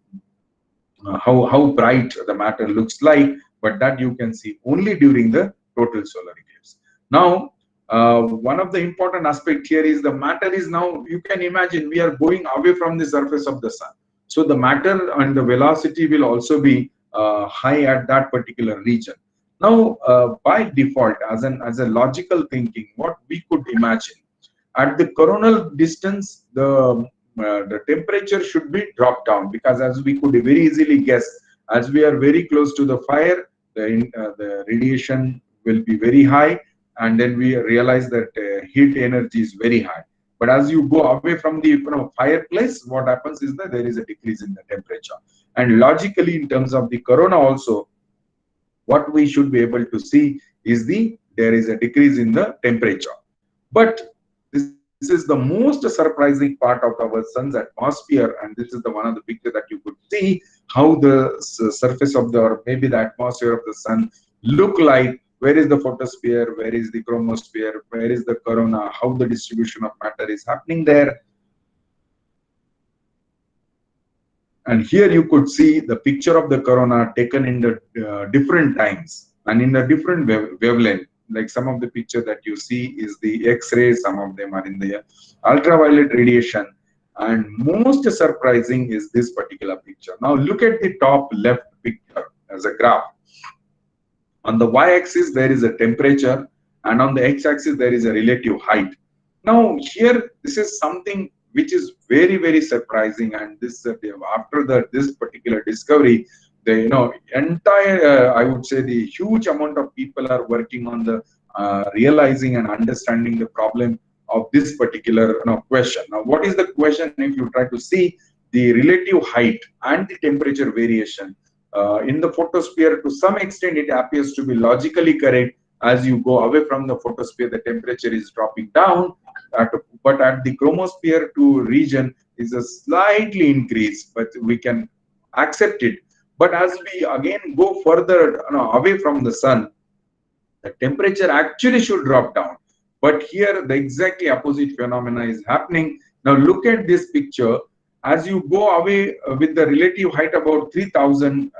how bright the matter looks like, but that you can see only during the total solar eclipse. Now, one of the important aspect here is the matter is now, you can imagine we are going away from the surface of the sun. So the matter and the velocity will also be high at that particular region. Now, by default, as a logical thinking, what we could imagine, at the coronal distance, the temperature should be dropped down, because as we could very easily guess, as we are very close to the fire, the radiation will be very high, and then we realize that heat energy is very high. But as you go away from the fireplace, what happens is that there is a decrease in the temperature. And logically, in terms of the corona also, what we should be able to see is there is a decrease in the temperature. But this is the most surprising part of our sun's atmosphere, and this is the one of the picture that you could see how the surface of or maybe the atmosphere of the sun look like. Where is the photosphere? Where is the chromosphere? Where is the corona? How the distribution of matter is happening there? And here you could see the picture of the corona taken in the different times and in a different wavelength. Like some of the picture that you see is the X-rays, some of them are in the ultraviolet radiation. And most surprising is this particular picture. Now look at the top left picture as a graph. On the y-axis, there is a temperature, and on the x-axis, there is a relative height. Now, here, this is something which is very, very surprising, and this after this particular discovery, the entire I would say the huge amount of people are working on the realizing and understanding the problem of this particular question. Now, what is the question? If you try to see the relative height and the temperature variation in the photosphere, to some extent it appears to be logically correct, As you go away from the photosphere, the temperature is dropping down, but at the chromosphere 2 region is a slightly increase, but we can accept it. But as we again go further, away from the sun, the temperature actually should drop down. But here the exactly opposite phenomena is happening. Now look at this picture. As you go away with the relative height about 3000,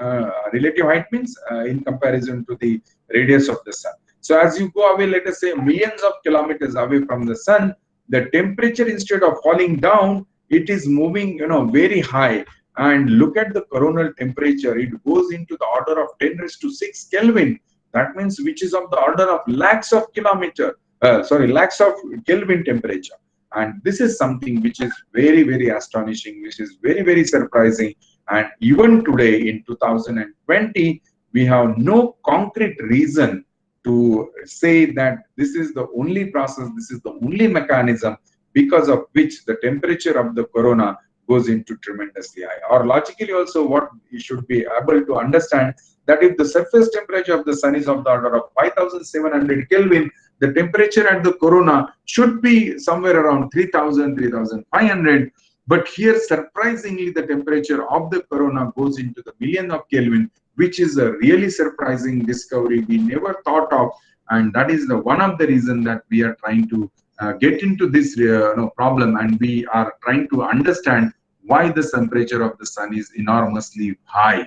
relative height means in comparison to the radius of the sun. So as you go away, let us say millions of kilometers away from the sun, the temperature, instead of falling down, it is moving, very high. And look at the coronal temperature. It goes into the order of 10 raised to 6 Kelvin. That means which is of the order of lakhs of lakhs of Kelvin temperature. And this is something which is very, very astonishing, which is very, very surprising. And even today in 2020, we have no concrete reason to say that this is the only process, this is the only mechanism because of which the temperature of the corona goes into tremendously high. Or logically also, what you should be able to understand, that if the surface temperature of the sun is of the order of 5700 Kelvin, the temperature at the corona should be somewhere around 3000, 3500. But here, surprisingly, the temperature of the corona goes into the million of Kelvin, which is a really surprising discovery we never thought of. And that is the one of the reasons that we are trying to get into this problem, and we are trying to understand why the temperature of the sun is enormously high.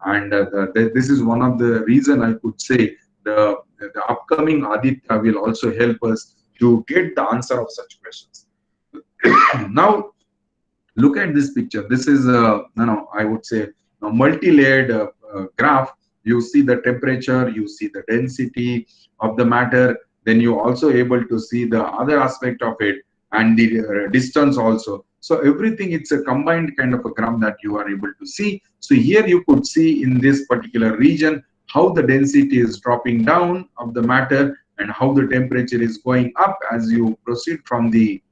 And this is one of the reason I could say the upcoming Aditya will also help us to get the answer of such questions. Now, look at this picture. This is I would say a multi-layered graph. You see the temperature, you see the density of the matter, then you also able to see the other aspect of it, and the distance also. So everything, it's a combined kind of a graph that you are able to see. So here you could see in this particular region how the density is dropping down of the matter and how the temperature is going up as you proceed from the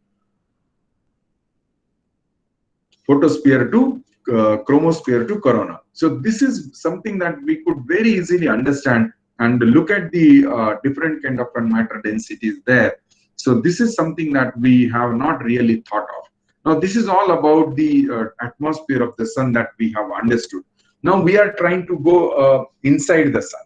photosphere to chromosphere to corona. So this is something that we could very easily understand and look at the different kind of matter densities there. So this is something that we have not really thought of. Now this is all about the atmosphere of the sun that we have understood. Now we are trying to go inside the sun.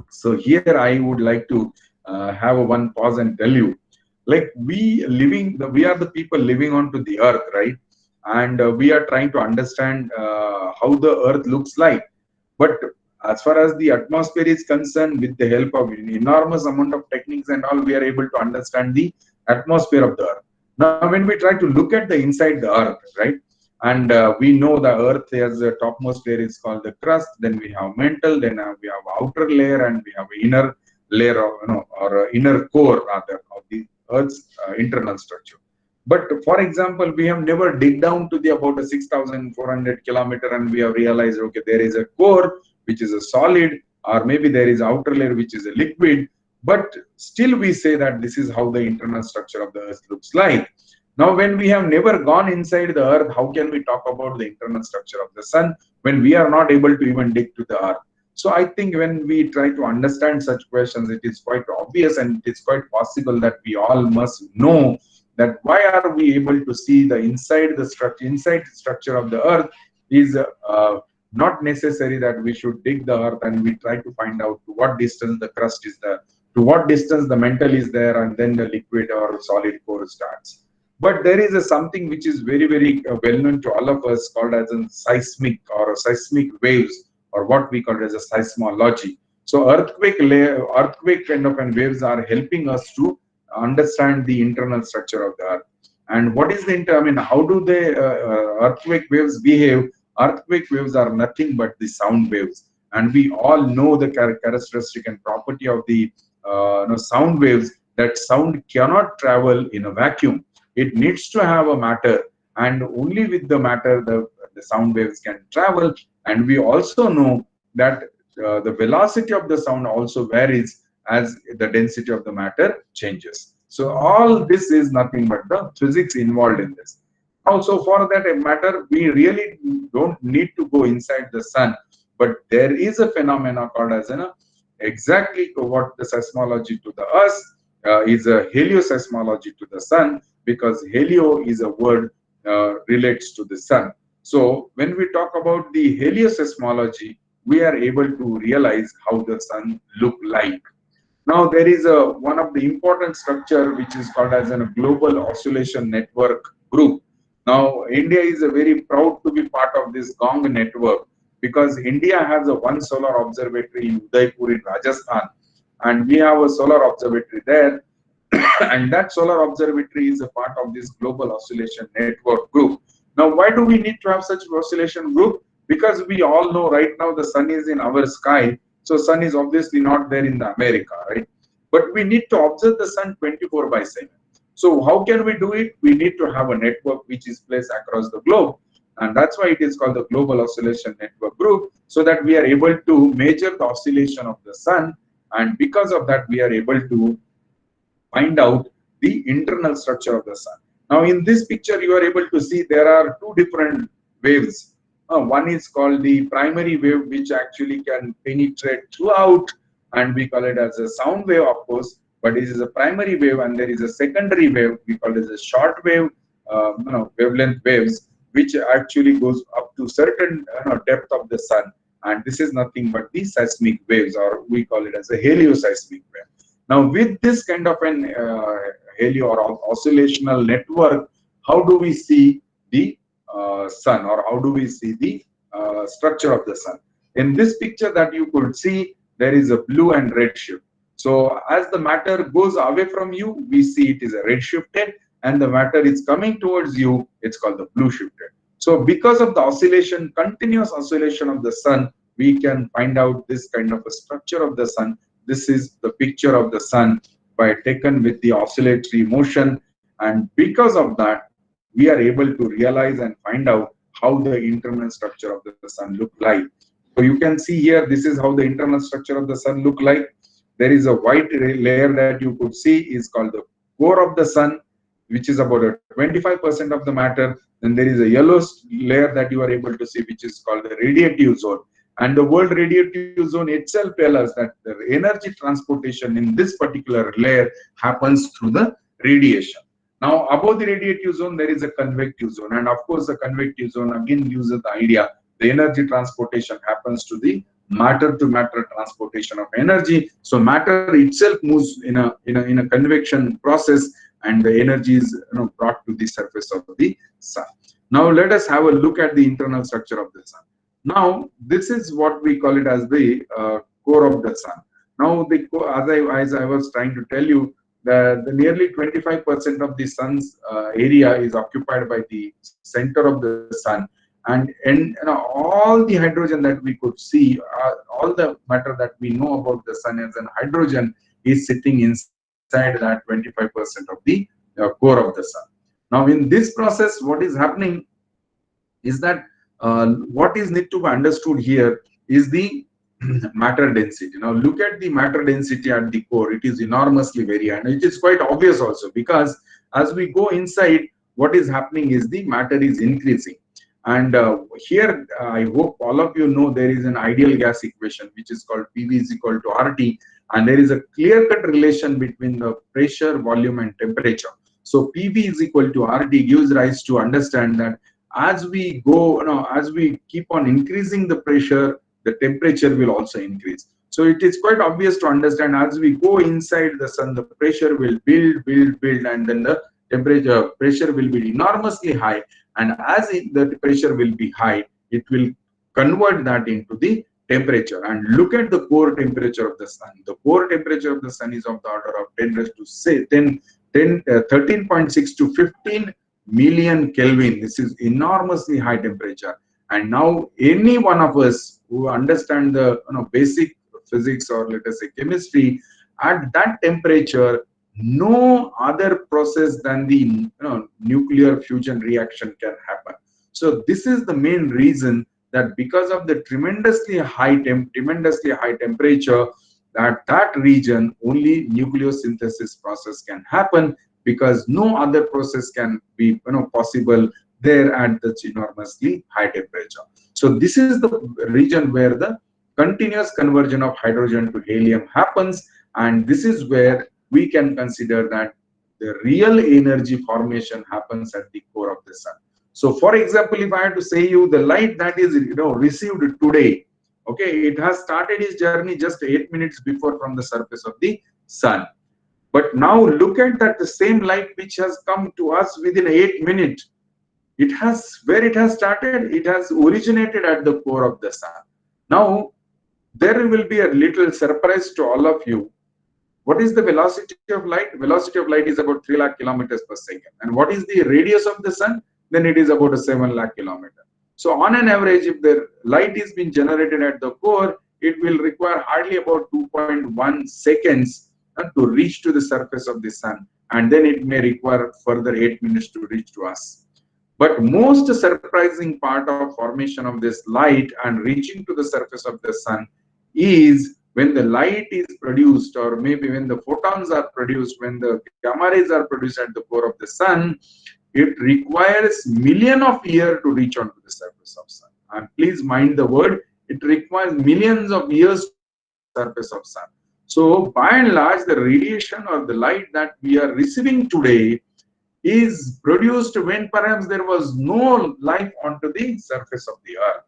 So here I would like to have one pause and tell you, like we are the people living onto the earth, right? And we are trying to understand how the earth looks like. But as far as the atmosphere is concerned, with the help of an enormous amount of techniques and all, we are able to understand the atmosphere of the earth. Now when we try to look at the inside the earth, right, and we know the earth has a topmost layer is called the crust, then we have mantle, then we have outer layer, and we have inner layer of or inner core rather of the earth's internal structure. But for example, we have never dig down to the about a 6,400 kilometer, and we have realized, okay, there is a core which is a solid, or maybe there is outer layer which is a liquid. But still we say that this is how the internal structure of the earth looks like. Now, when we have never gone inside the earth, how can we talk about the internal structure of the sun when we are not able to even dig to the earth? So I think when we try to understand such questions, it is quite obvious and it is quite possible that we all must know that why are we able to see the inside structure of the earth is not necessary that we should dig the earth and we try to find out to what distance the crust is there, to what distance the mantle is there, and then the liquid or solid core starts. But there is something which is very, very well known to all of us called as a seismic or seismic waves, or what we call as a seismology. So earthquake kind of and waves are helping us to understand the internal structure of the earth. And what is how do the earthquake waves behave? Earthquake waves are nothing but the sound waves, and we all know the characteristic and property of the sound waves, that sound cannot travel in a vacuum. It needs to have a matter, and only with the matter the sound waves can travel. And we also know that the velocity of the sound also varies as the density of the matter changes. So all this is nothing but the physics involved in this. Also, for that matter, we really don't need to go inside the sun, but there is a phenomena called as exactly what the seismology to the Earth is a helioseismology to the sun, because helio is a word relates to the sun. So when we talk about the helioseismology, we are able to realize how the sun look like. Now there is a one of the important structure which is called as a global oscillation network group. Now India is a very proud to be part of this Gong network, because India has a one solar observatory in Udaipur in Rajasthan, and we have a solar observatory there. And that solar observatory is a part of this global oscillation network group. Now why do we need to have such oscillation group? Because we all know right now the sun is in our sky, so sun is obviously not there in the America, right? But we need to observe the sun 24 by 7. So how can we do it? We need to have a network which is placed across the globe, and that's why it is called the global oscillation network group, so that we are able to measure the oscillation of the sun, and because of that we are able to find out the internal structure of the sun. Now, in this picture, you are able to see there are two different waves. One is called the primary wave, which actually can penetrate throughout, and we call it as a sound wave, of course. But it is a primary wave, and there is a secondary wave. We call it as a short wave, wavelength waves, which actually goes up to certain depth of the sun. And this is nothing but the seismic waves, or we call it as a helioseismic wave. Now, with this kind of an helio or oscillational network, how do we see the sun, or how do we see the structure of the sun? In this picture that you could see, there is a blue and red shift. So, as the matter goes away from you, we see it is a red shifted, and the matter is coming towards you, it's called the blue shifted. So, because of the oscillation, continuous oscillation of the sun, we can find out this kind of a structure of the sun. This is the picture of the sun by taken with the oscillatory motion, and because of that we are able to realize and find out how the internal structure of the sun look like. So you can see here, this is how the internal structure of the sun look like. There is a white layer that you could see is called the core of the sun, which is about a 25% of the matter. Then there is a yellow layer that you are able to see, which is called the radiative zone. And the world radiative zone itself tells us that the energy transportation in this particular layer happens through the radiation. Now, above the radiative zone, there is a convective zone. And of course, the convective zone again gives us the idea the energy transportation happens to the matter to matter transportation of energy. So matter itself moves in a convection process, and the energy is brought to the surface of the sun. Now, let us have a look at the internal structure of the sun. Now, this is what we call it as the core of the sun. Now, as I was trying to tell you, the nearly 25% of the sun's area is occupied by the center of the sun, and all the hydrogen that we could see, all the matter that we know about the sun as an hydrogen is sitting inside that 25% of the core of the sun. Now, in this process, what is happening is that what is need to be understood here is the matter density. Now look at the matter density at the core. It is enormously very high, and it is quite obvious also, because as we go inside, what is happening is the matter is increasing. And here I hope all of you know there is an ideal gas equation which is called PV is equal to RT, and there is a clear-cut relation between the pressure, volume and temperature. So PV is equal to RT gives rise to understand that as we go, as we keep on increasing the pressure, the temperature will also increase. So it is quite obvious to understand as we go inside the sun, the pressure will build, and then the pressure will be enormously high. And as the pressure will be high, it will convert that into the temperature. And look at the core temperature of the sun. The core temperature of the sun is of the order of 13.6 to 15 million Kelvin. This is enormously high temperature. And now any one of us who understand the basic physics, or let us say chemistry, at that temperature, no other process than the nuclear fusion reaction can happen. So this is the main reason that because of the tremendously high temperature, that region only nucleosynthesis process can happen, because no other process can be possible there at the enormously high temperature. So this is the region where the continuous conversion of hydrogen to helium happens, and this is where we can consider that the real energy formation happens at the core of the sun. So for example, if I had to say you the light that is received today, okay, it has started its journey just 8 minutes before from the surface of the sun. But now look at that, the same light which has come to us within 8 minutes, it has, where it has started, it has originated at the core of the sun. Now there will be a little surprise to all of you. What is the velocity of light? Velocity of light is about 3 lakh kilometers per second. And what is the radius of the sun? Then it is about a 7 lakh kilometer. So on an average, if the light is being generated at the core, it will require hardly about 2.1 seconds to reach to the surface of the sun. And then it may require further 8 minutes to reach to us. But most surprising part of formation of this light and reaching to the surface of the sun is when the light is produced, or maybe when the photons are produced, when the gamma rays are produced at the core of the sun, it requires millions of years to reach onto the surface of sun. And please mind the word, it requires millions of years to reach to the surface of sun. So by and large, the radiation or the light that we are receiving today is produced when perhaps there was no life onto the surface of the earth.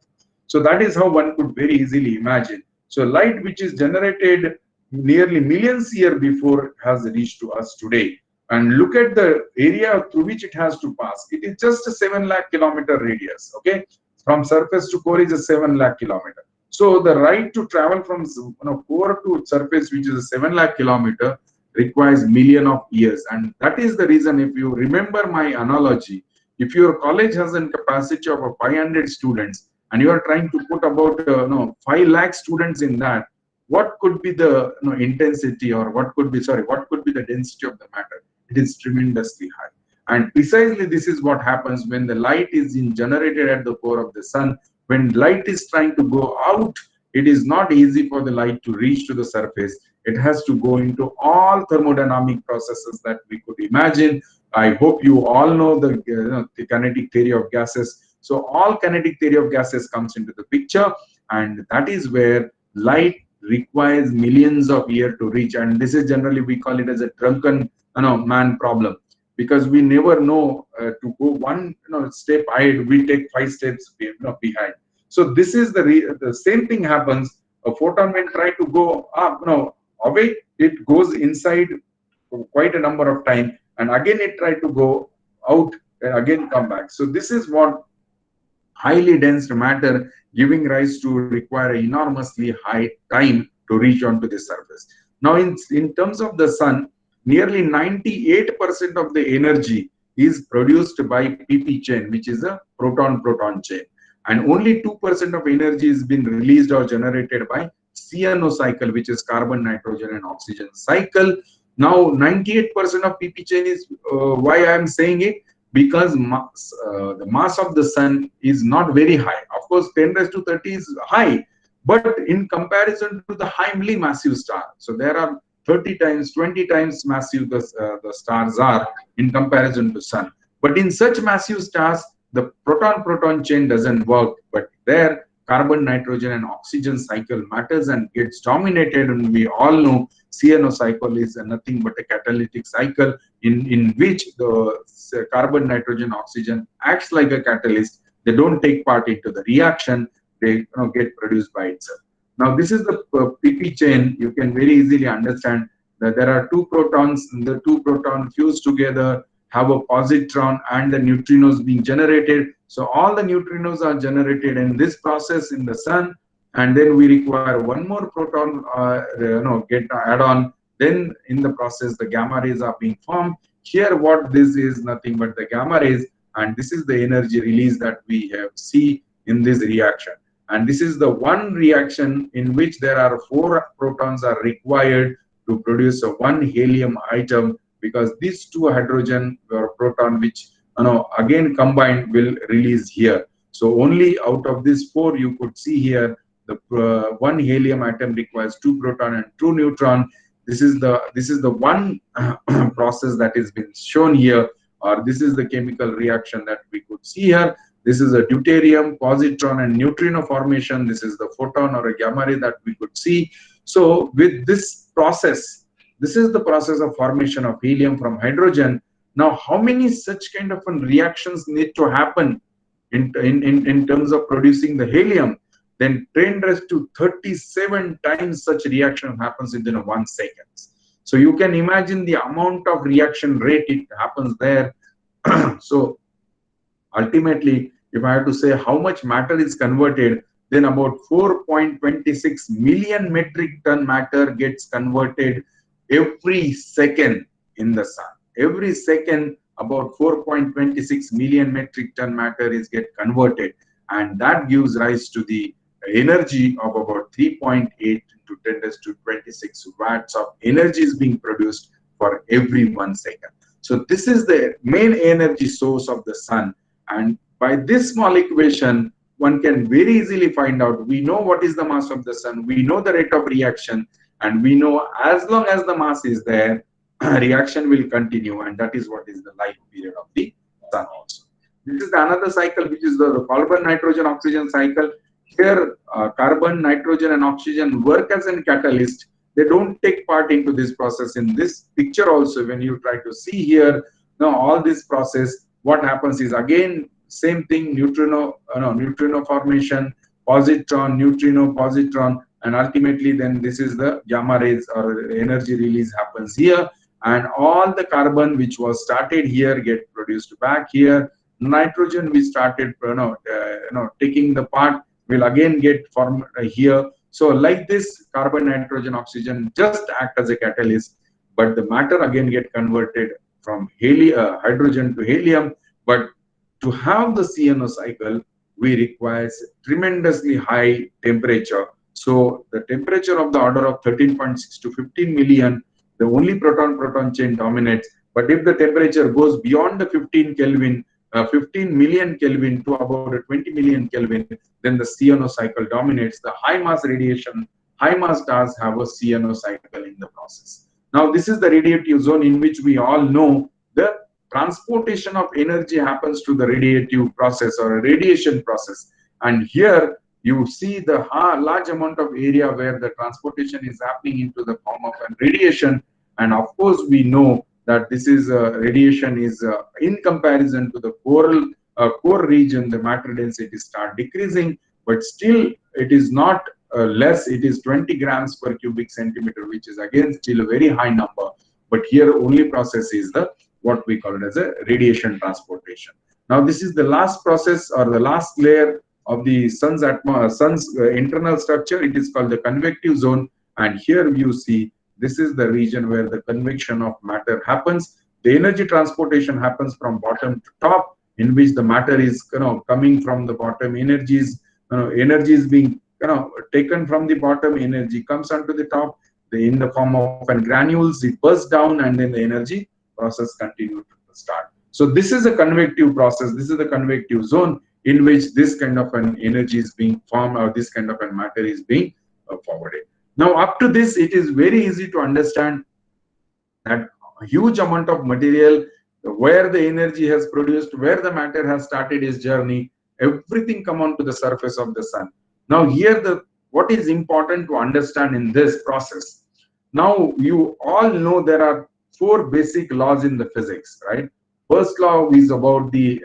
So that is how one could very easily imagine. So light which is generated nearly millions years before has reached to us today. And look at the area through which it has to pass. It is just a 7 lakh kilometer radius. Okay, from surface to core is a 7 lakh kilometer. So the right to travel from core to surface, which is a 7 lakh kilometer, requires million of years. And that is the reason, if you remember my analogy, if your college has a capacity of 500 students and you are trying to put about 5 lakh students in that, what could be the intensity, or what could be the density of the matter? It is tremendously high. And precisely this is what happens when the light is generated at the core of the sun. When light is trying to go out, it is not easy for the light to reach to the surface. It has to go into all thermodynamic processes that we could imagine. I hope you all know the kinetic theory of gases. So all kinetic theory of gases comes into the picture, and that is where light requires millions of years to reach. And this is generally, we call it as a drunken man problem, because we never know to go one step ahead, we take 5 steps behind. So this is the same thing happens. A photon when try to go up, away, it goes inside for quite a number of time, and again it try to go out and again come back. So this is what highly dense matter giving rise to require enormously high time to reach onto the surface. Now in terms of the sun, nearly 98% of the energy is produced by pp chain, which is a proton-proton chain, and only 2% of energy is being released or generated by CNO cycle, which is carbon, nitrogen, and oxygen cycle. Now 98% of pp chain is why I am saying it, because the mass of the sun is not very high. Of course, 10 raised to 30 is high, but in comparison to the highly massive star, so there are 30 times, 20 times massive the stars are in comparison to sun. But in such massive stars, the proton-proton chain doesn't work, but there carbon, nitrogen, and oxygen cycle matters and gets dominated. And we all know CNO cycle is nothing but a catalytic cycle in which the carbon, nitrogen, oxygen acts like a catalyst. They don't take part into the reaction, they get produced by itself. Now this is the pp chain. You can very easily understand that there are two protons, and the two protons fuse together, have a positron, and the neutrinos being generated. So all the neutrinos are generated in this process in the sun, and then we require one more proton get add on. Then in the process the gamma rays are being formed. Here what this is nothing but the gamma rays, and this is the energy release that we have see in this reaction. And this is the one reaction in which there are 4 protons are required to produce a 1 helium atom, because these 2 hydrogen or proton which again combined will release here. So only out of these 4 you could see here the 1 helium atom requires 2 proton and 2 neutron. This is the one process that has been shown here, or this is the chemical reaction that we could see here. This is a deuterium, positron, and neutrino formation. This is the photon or a gamma ray that we could see. So with this process, this is the process of formation of helium from hydrogen. Now, how many such kind of reactions need to happen in terms of producing the helium? Then 10 raised to 37 times such reaction happens within 1 second. So you can imagine the amount of reaction rate it happens there. So ultimately, if I have to say how much matter is converted, then about 4.26 million metric ton matter gets converted every second in the sun. Every second, about 4.26 million metric ton matter is get converted, and that gives rise to the energy of about 3.8 to 10 raised to 26 watts of energy is being produced for every 1 second. So this is the main energy source of the sun. And by this small equation, one can very easily find out, we know what is the mass of the sun, we know the rate of reaction, and we know as long as the mass is there, reaction will continue, and that is what is the life period of the sun also. This is another cycle, which is the carbon, nitrogen, oxygen cycle. Here, carbon, nitrogen, and oxygen work as a catalyst. They don't take part into this process. In this picture also, when you try to see here, now all this process, what happens is again same thing, neutrino formation, positron, neutrino, positron, and ultimately then this is the gamma rays or energy release happens here, and all the carbon which was started here get produced back here. Nitrogen we started taking the part will again get formed here. So like this, carbon, nitrogen, oxygen just act as a catalyst, but the matter again get converted from hydrogen to helium. But to have the CNO cycle, we require tremendously high temperature. So the temperature of the order of 13.6 to 15 million, the only proton-proton chain dominates. But if the temperature goes beyond the 15 Kelvin, 15 million Kelvin to about 20 million Kelvin, then the CNO cycle dominates. The high mass radiation, high mass stars have a CNO cycle in the process. Now, this is the radiative zone in which we all know the transportation of energy happens to the radiative process or a radiation process. And here you see the large amount of area where the transportation is happening into the form of a radiation. And of course, we know that this is radiation is in comparison to the core region, the matter density start decreasing, but still it is not less. It is 20 grams per cubic centimeter, which is again still a very high number. But here only process is the what we call it as a radiation transportation. Now this is the last process or the last layer of the sun's internal structure. It is called the convective zone, and here you see this is the region where the convection of matter happens. The energy transportation happens from bottom to top, in which the matter is coming from the bottom. Energy is being taken from the bottom. Energy comes onto the top. In the form of granules, it bursts down, and then the energy process continues to start. So this is a convective process. This is the convective zone in which this kind of an energy is being formed, or this kind of a matter is being forwarded. Now, up to this, it is very easy to understand that a huge amount of material, where the energy has produced, where the matter has started its journey, everything come onto the surface of the sun. Now, here what is important to understand in this process. Now, you all know there are 4 basic laws in the physics, right? First law is about the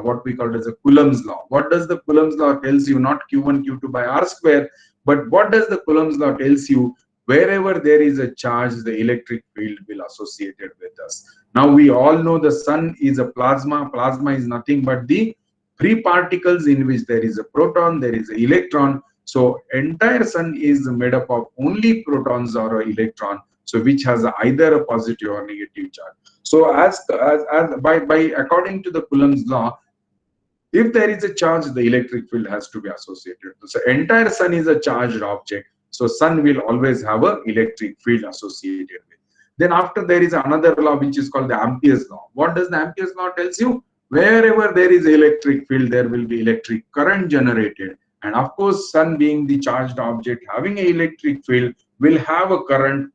what we call it as a Coulomb's law. What does the Coulomb's law tells you? Not Q1 Q2 by R square, but what does the Coulomb's law tells you? Wherever there is a charge, the electric field will associated with us. Now we all know the sun is a plasma. Plasma is nothing but the free particles in which there is a proton, there is an electron. So entire sun is made up of only protons or an electron, so which has either a positive or negative charge. So according to the Coulomb's law, if there is a charge, the electric field has to be associated. So entire sun is a charged object. So sun will always have an electric field associated with. Then after there is another law which is called the Ampere's law. What does the Ampere's law tells you? Wherever there is electric field, there will be electric current generated. And of course, sun being the charged object having an electric field will have a current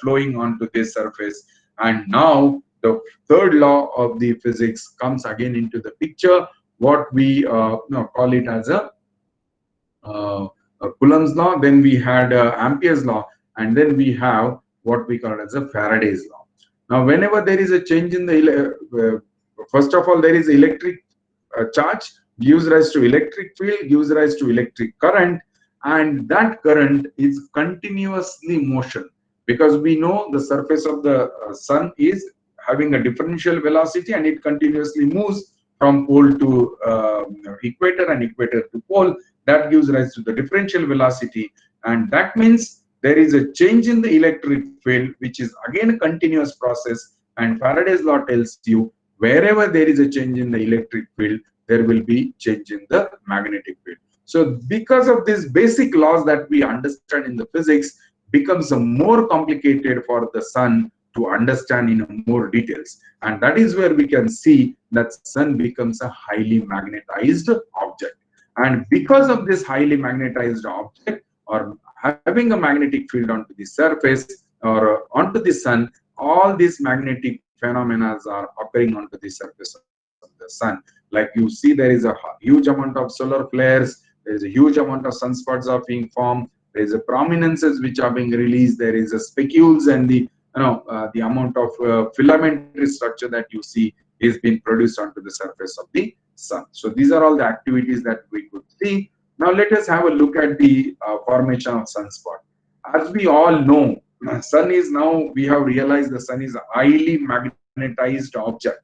flowing onto this surface. And now the third law of the physics comes again into the picture. what we call it as uh, a Coulomb's law, then we had Ampere's law, and then we have what we call as a Faraday's law. Now, whenever there is a change in the, first of all, there is electric charge, gives rise to electric field, gives rise to electric current, and that current is continuously motion, because we know the surface of the sun is having a differential velocity and it continuously moves from pole to equator and equator to pole. That gives rise to the differential velocity, and that means there is a change in the electric field, which is again a continuous process. And Faraday's law tells you wherever there is a change in the electric field, there will be change in the magnetic field. So because of these basic laws that we understand in the physics, becomes more complicated for the sun to understand in more details. And that is where we can see that sun becomes a highly magnetized object. And because of this highly magnetized object, or having a magnetic field onto the surface or onto the sun, all these magnetic phenomena are occurring onto the surface of the sun. Like you see, there is a huge amount of solar flares, there is a huge amount of sunspots are being formed, there is a prominences which are being released, there is a specules, and the amount of filamentary structure that you see is being produced onto the surface of the sun. So these are all the activities that we could see. Now let us have a look at the formation of sunspot. As we all know, sun is now, we have realized the sun is a highly magnetized object.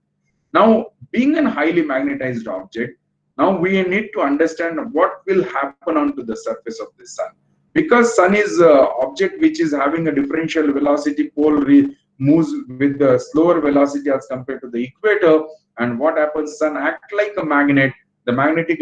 Now, being a highly magnetized object, now we need to understand what will happen onto the surface of the sun. Because sun is an object which is having a differential velocity, pole moves with the slower velocity as compared to the equator. And what happens? Sun act like a magnet. The magnetic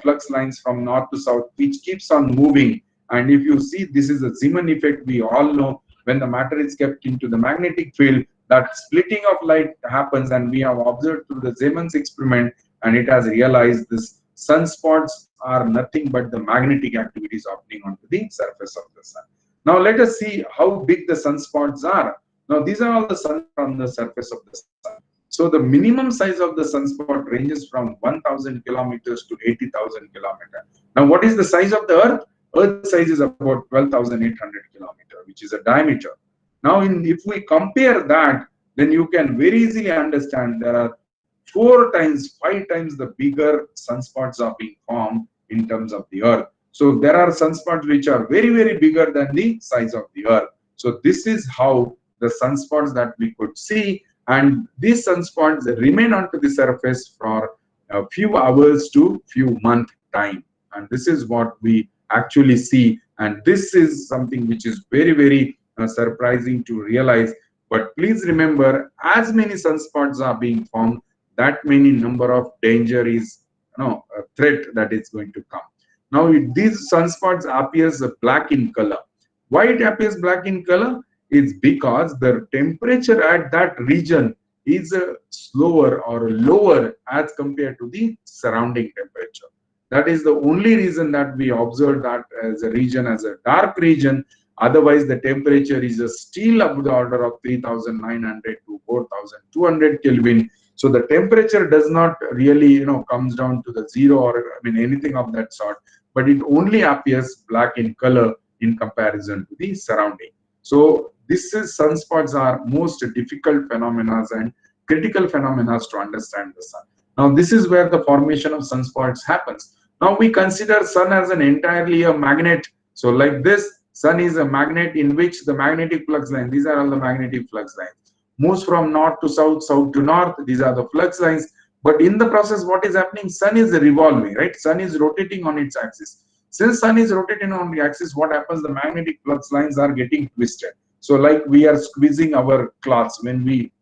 flux lines from north to south, which keeps on moving. And if you see, this is a Zeeman effect. We all know when the matter is kept into the magnetic field, that splitting of light happens, and we have observed through the Zeeman's experiment, and it has realized this sunspots are nothing but the magnetic activities happening onto the surface of the sun. Now let us see how big the sunspots are. Now these are all the sunspots on the surface of the sun. So the minimum size of the sunspot ranges from 1,000 kilometers to 80,000 kilometers. Now what is the size of the Earth? Earth size is about 12,800 kilometers, which is a diameter. Now if we compare that, then you can very easily understand there are 4 times, 5 times the bigger sunspots are being formed in terms of the Earth. So there are sunspots which are very, very bigger than the size of the Earth. So this is how the sunspots that we could see, and these sunspots remain onto the surface for a few hours to few month time. And this is what we actually see. And this is something which is very, very surprising to realize. But please remember, as many sunspots are being formed, that many number of danger is a threat that is going to come. Now these sunspots appears black in color. Why it appears black in color? It's because the temperature at that region is slower or lower as compared to the surrounding temperature. That is the only reason that we observe that as a region, as a dark region. Otherwise, the temperature is still of the order of 3,900 to 4,200 Kelvin. So the temperature does not really, comes down to the zero or anything of that sort, but it only appears black in color in comparison to the surrounding. So this is sunspots are most difficult phenomena and critical phenomena to understand the sun. Now this is where the formation of sunspots happens. Now we consider sun as an entirely a magnet. So like this, sun is a magnet in which the magnetic flux line, these are all the magnetic flux lines, moves from north to south, south to north. These are the flux lines. But in the process, what is happening? Sun is revolving, right? Sun is rotating on its axis. Since sun is rotating on the axis, what happens? The magnetic flux lines are getting twisted. So like we are squeezing our cloths. When we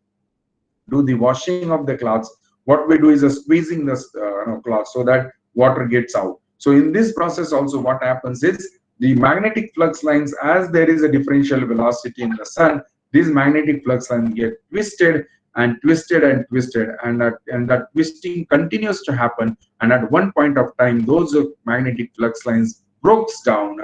do the washing of the cloths, what we do is squeezing the cloth so that water gets out. So in this process also, what happens is the magnetic flux lines, as there is a differential velocity in the sun, these magnetic flux lines get twisted and twisted and twisted, and that twisting continues to happen. And at one point of time, those magnetic flux lines breaks down.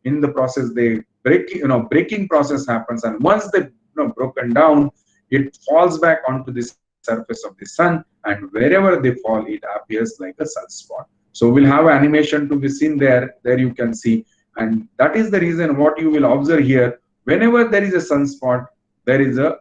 In the process, they breaking process happens, and once they broken down, it falls back onto the surface of the sun, and wherever they fall, it appears like a sunspot. So we'll have animation to be seen there. There you can see, and that is the reason what you will observe here. Whenever there is a sunspot, there is a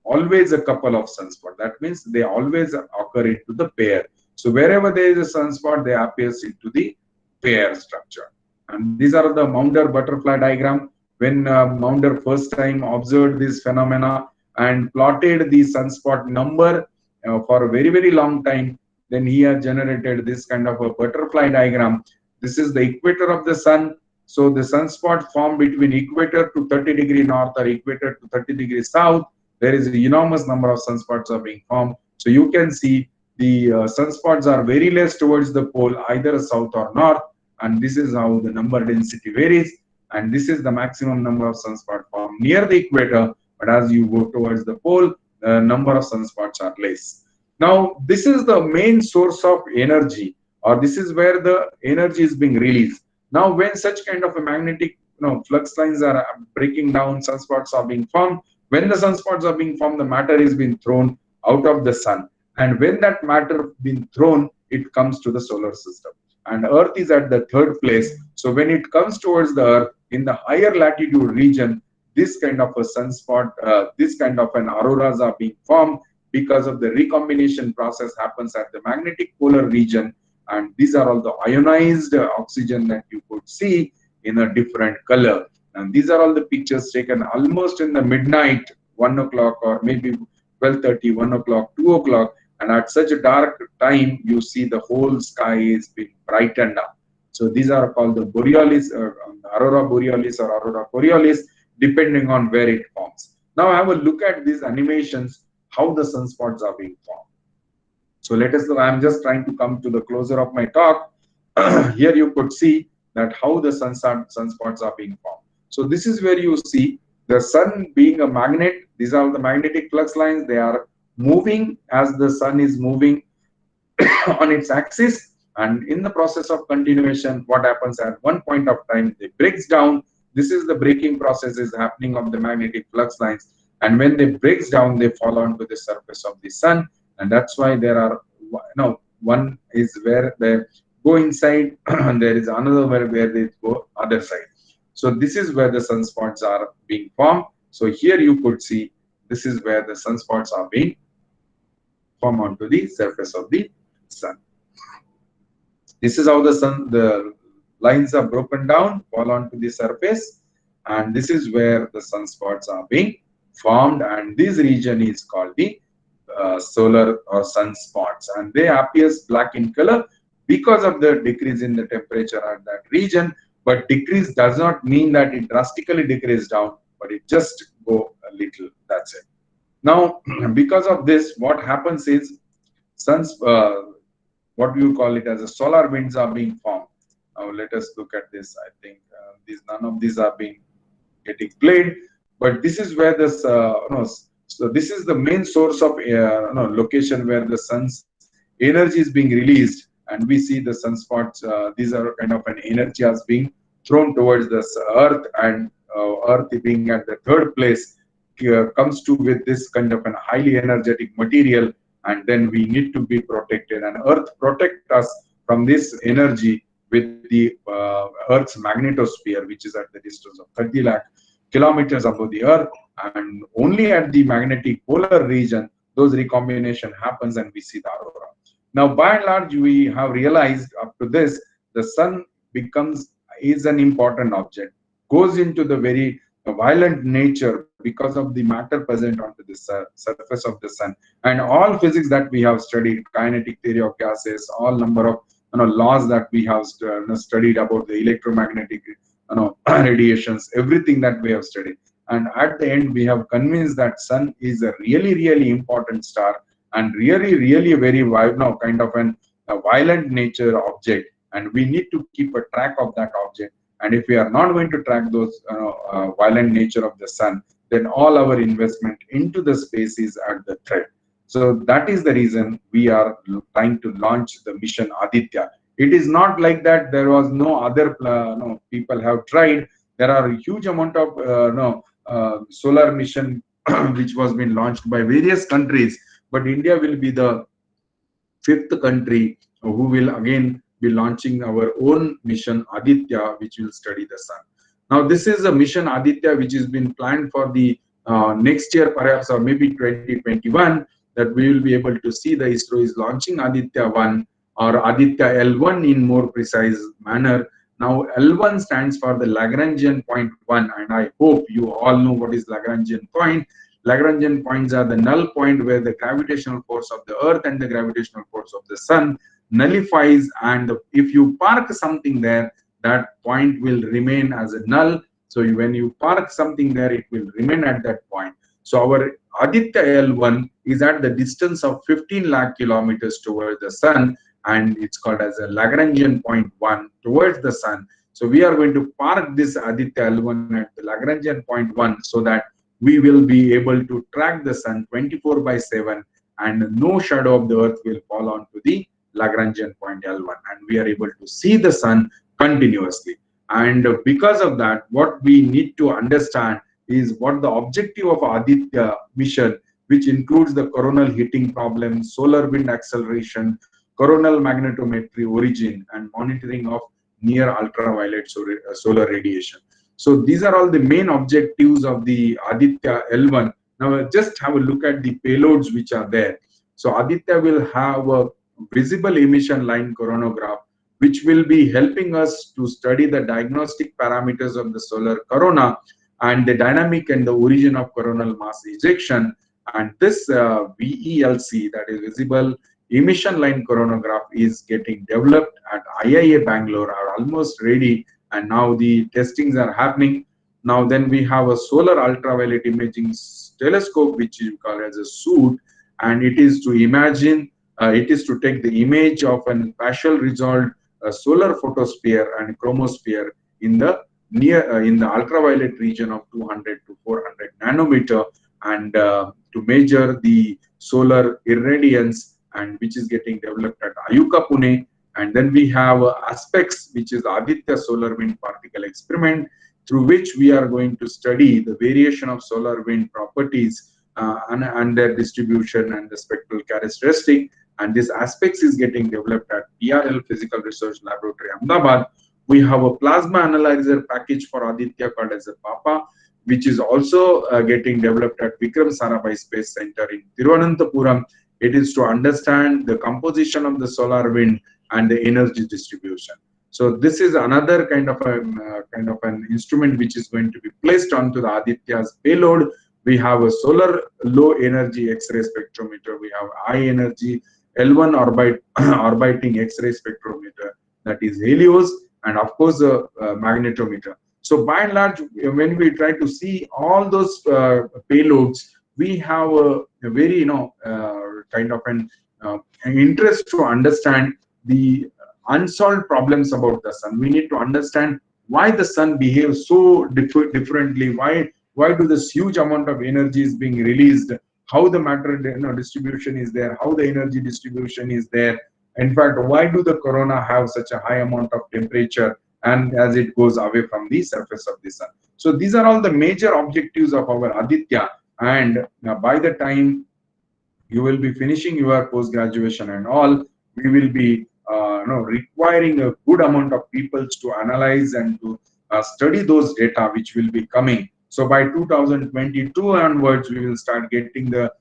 always a couple of sunspots. That means they always occur into the pair. So wherever there is a sunspot, they appears into the pair structure. And these are the Maunder butterfly diagram. When Maunder first time observed this phenomena and plotted the sunspot number for a very long time, then he has generated this kind of a butterfly diagram. This is the equator of the sun. So the sunspot formed between equator to 30° north or equator to 30° south. There is an enormous number of sunspots are being formed. So you can see the sunspots are very less towards the pole, either south or north, and this is how the number density varies. And this is the maximum number of sunspots formed near the equator, but as you go towards the pole, the number of sunspots are less. Now, this is the main source of energy, or this is where the energy is being released. Now, when such kind of a magnetic flux lines are breaking down, sunspots are being formed. When the sunspots are being formed, the matter is being thrown out of the sun. And when that matter been thrown, it comes to the solar system. And Earth is at the third place. So when it comes towards the Earth, in the higher latitude region, this kind of a sunspot, this kind of an auroras are being formed because of the recombination process happens at the magnetic polar region. And these are all the ionized oxygen that you could see in a different color. And these are all the pictures taken almost in the midnight, 1 o'clock or maybe 12:30, 1 o'clock, 2 o'clock. And at such a dark time, you see the whole sky is being brightened up. So these are called the borealis, aurora borealis or aurora borealis, depending on where it forms. Now have a look at these animations, how the sunspots are being formed. So let us, I'm just trying to come to the closer of my talk. Here you could see that how the sunspots are being formed. So this is where you see the sun being a magnet. These are the magnetic flux lines. They are moving as the sun is moving on its axis. And in the process of continuation, what happens at one point of time, it breaks down. This is the breaking process is happening of the magnetic flux lines. And when they breaks down, they fall onto the surface of the sun. And that's why there are, one is where they go inside, and there is another where they go other side. So this is where the sunspots are being formed. So here you could see this is where the sunspots are being formed onto the surface of the sun. This is how the lines are broken down, fall onto the surface, and this is where the sunspots are being formed. And this region is called the solar or sunspots, and they appear black in color because of the decrease in the temperature at that region. But decrease does not mean that it drastically decreases down, but it just go a little. That's it. Now, because of this, what happens is what you call it as a solar winds are being formed. Now, let us look at this. I think none of these are being getting played, but this is where this so this is the main source of location where the sun's energy is being released, and we see the sunspots. These are kind of an energy as being thrown towards the Earth, and Earth being at the third place comes to with this kind of an highly energetic material, and then we need to be protected, and Earth protect us from this energy with the Earth's magnetosphere, which is at the distance of 30 lakh kilometers above the Earth. And only at the magnetic polar region, those recombination happens and we see the aurora. Now, by and large, we have realized up to this, the sun is an important object, goes into the very violent nature because of the matter present onto the surface of the sun. And all physics that we have studied, kinetic theory of gases, all number of laws that we have studied about the electromagnetic radiations, everything that we have studied. And at the end, we have convinced that sun is a really important star, and really very kind of a violent nature object, and we need to keep a track of that object. And if we are not going to track those violent nature of the sun, then all our investment into the space is at the threat. So that is the reason we are trying to launch the mission Aditya. It is not like that there was no other people have tried. There are a huge amount of solar mission which was being launched by various countries, but India will be the fifth country who will again be launching our own mission Aditya, which will study the sun. Now, this is a mission Aditya which has been planned for the next year, perhaps, or maybe 2021, that we will be able to see the ISRO is launching Aditya 1 or Aditya L1 in more precise manner. Now, L1 stands for the Lagrangian point 1, and I hope you all know what is Lagrangian point. Lagrangian points are the null point where the gravitational force of the Earth and the gravitational force of the Sun nullifies, and if you park something there, that point will remain as a null. So when you park something there, it will remain at that point. So our Aditya L1 is at the distance of 15 lakh kilometers towards the Sun, and it's called as a Lagrangian point 1 towards the Sun. So we are going to park this Aditya L1 at the Lagrangian point 1 so that we will be able to track the Sun 24/7, and no shadow of the Earth will fall onto the Lagrangian point L1, and we are able to see the Sun continuously. And because of that, what we need to understand is what the objective of Aditya mission, which includes the coronal heating problem, solar wind acceleration, coronal magnetometry origin, and monitoring of near ultraviolet solar radiation. So these are all the main objectives of the Aditya L1. Now just have a look at the payloads which are there. So Aditya will have a visible emission line coronagraph, which will be helping us to study the diagnostic parameters of the solar corona and the dynamic and the origin of coronal mass ejection. And this VELC, that is visible emission line coronagraph, is getting developed at IIA Bangalore, are almost ready, and now the testings are happening. Now then we have a solar ultraviolet imaging telescope, which is called as a SUIT, and it is to imagine, it is to take the image of an partial resolved solar photosphere and chromosphere in the in the ultraviolet region of 200 to 400 nanometer, and to measure the solar irradiance, and which is getting developed at Ayuka, Pune. And then we have aspects, which is Aditya solar wind particle experiment, through which we are going to study the variation of solar wind properties and their distribution and the spectral characteristic. And this aspects is getting developed at PRL Physical Research Laboratory, Ahmedabad. We have a plasma analyzer package for Aditya called as a PAPA, which is also getting developed at Vikram Sarabhai Space Center in Thiruvananthapuram. It is to understand the composition of the solar wind and the energy distribution. So this is another kind of an instrument which is going to be placed onto the Aditya's payload. We have a solar low energy X-ray spectrometer. We have high energy L1 orbiting X-ray spectrometer, that is Helios, and of course a magnetometer. So by and large, when we try to see all those payloads, we have a very kind of an interest to understand the unsolved problems about the sun. We need to understand why the sun behaves so differently. Why do this huge amount of energy is being released? How the matter distribution is there? How the energy distribution is there? In fact, why do the corona have such a high amount of temperature and as it goes away from the surface of the sun? So these are all the major objectives of our Aditya. And by the time you will be finishing your post graduation and all, we will be requiring a good amount of people to analyze and to study those data which will be coming. So by 2022 onwards, we will start getting the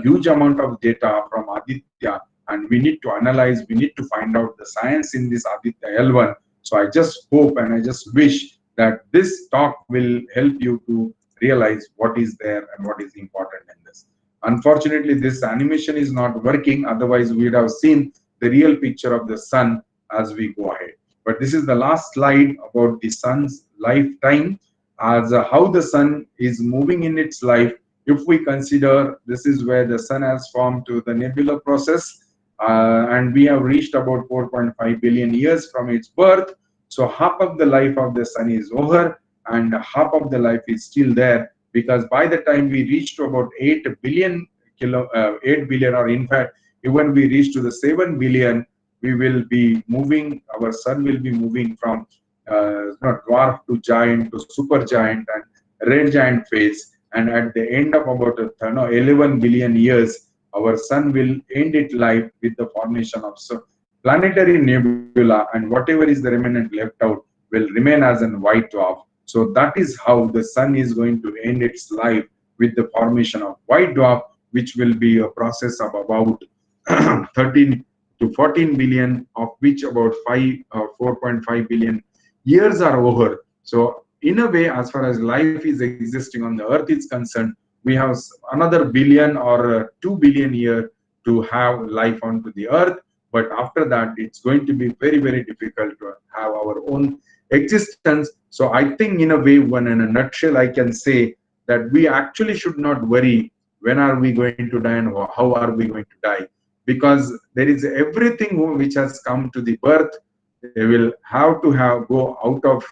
huge amount of data from Aditya, and we need to analyze, we need to find out the science in this Aditya L1. So I just hope and I just wish that this talk will help you to realize what is there and what is important in this. Unfortunately, this animation is not working. Otherwise, we would have seen the real picture of the sun as we go ahead. But this is the last slide about the sun's lifetime, as how the sun is moving in its life. If we consider this is where the sun has formed to the nebula process, and we have reached about 4.5 billion years from its birth. So half of the life of the sun is over, and half of the life is still there, because by the time we reach to about 8 billion, or in fact, even we reach to the 7 billion, we will be moving, our sun will be moving from dwarf to giant to supergiant and red giant phase. And at the end of about 11 billion years, our sun will end its life with the formation of planetary nebula, and whatever is the remnant left out will remain as a white dwarf. So that is how the sun is going to end its life, with the formation of white dwarf, which will be a process of about 13 to 14 billion, of which about 5 or 4.5 billion years are over. So in a way, as far as life is existing on the earth is concerned, we have another billion or 2 billion year to have life onto the earth. But after that, it's going to be very, very difficult to have our own existence. So I think in a way, when in a nutshell, I can say that we actually should not worry when are we going to die and how are we going to die, because there is everything which has come to the birth. They will have to have go out of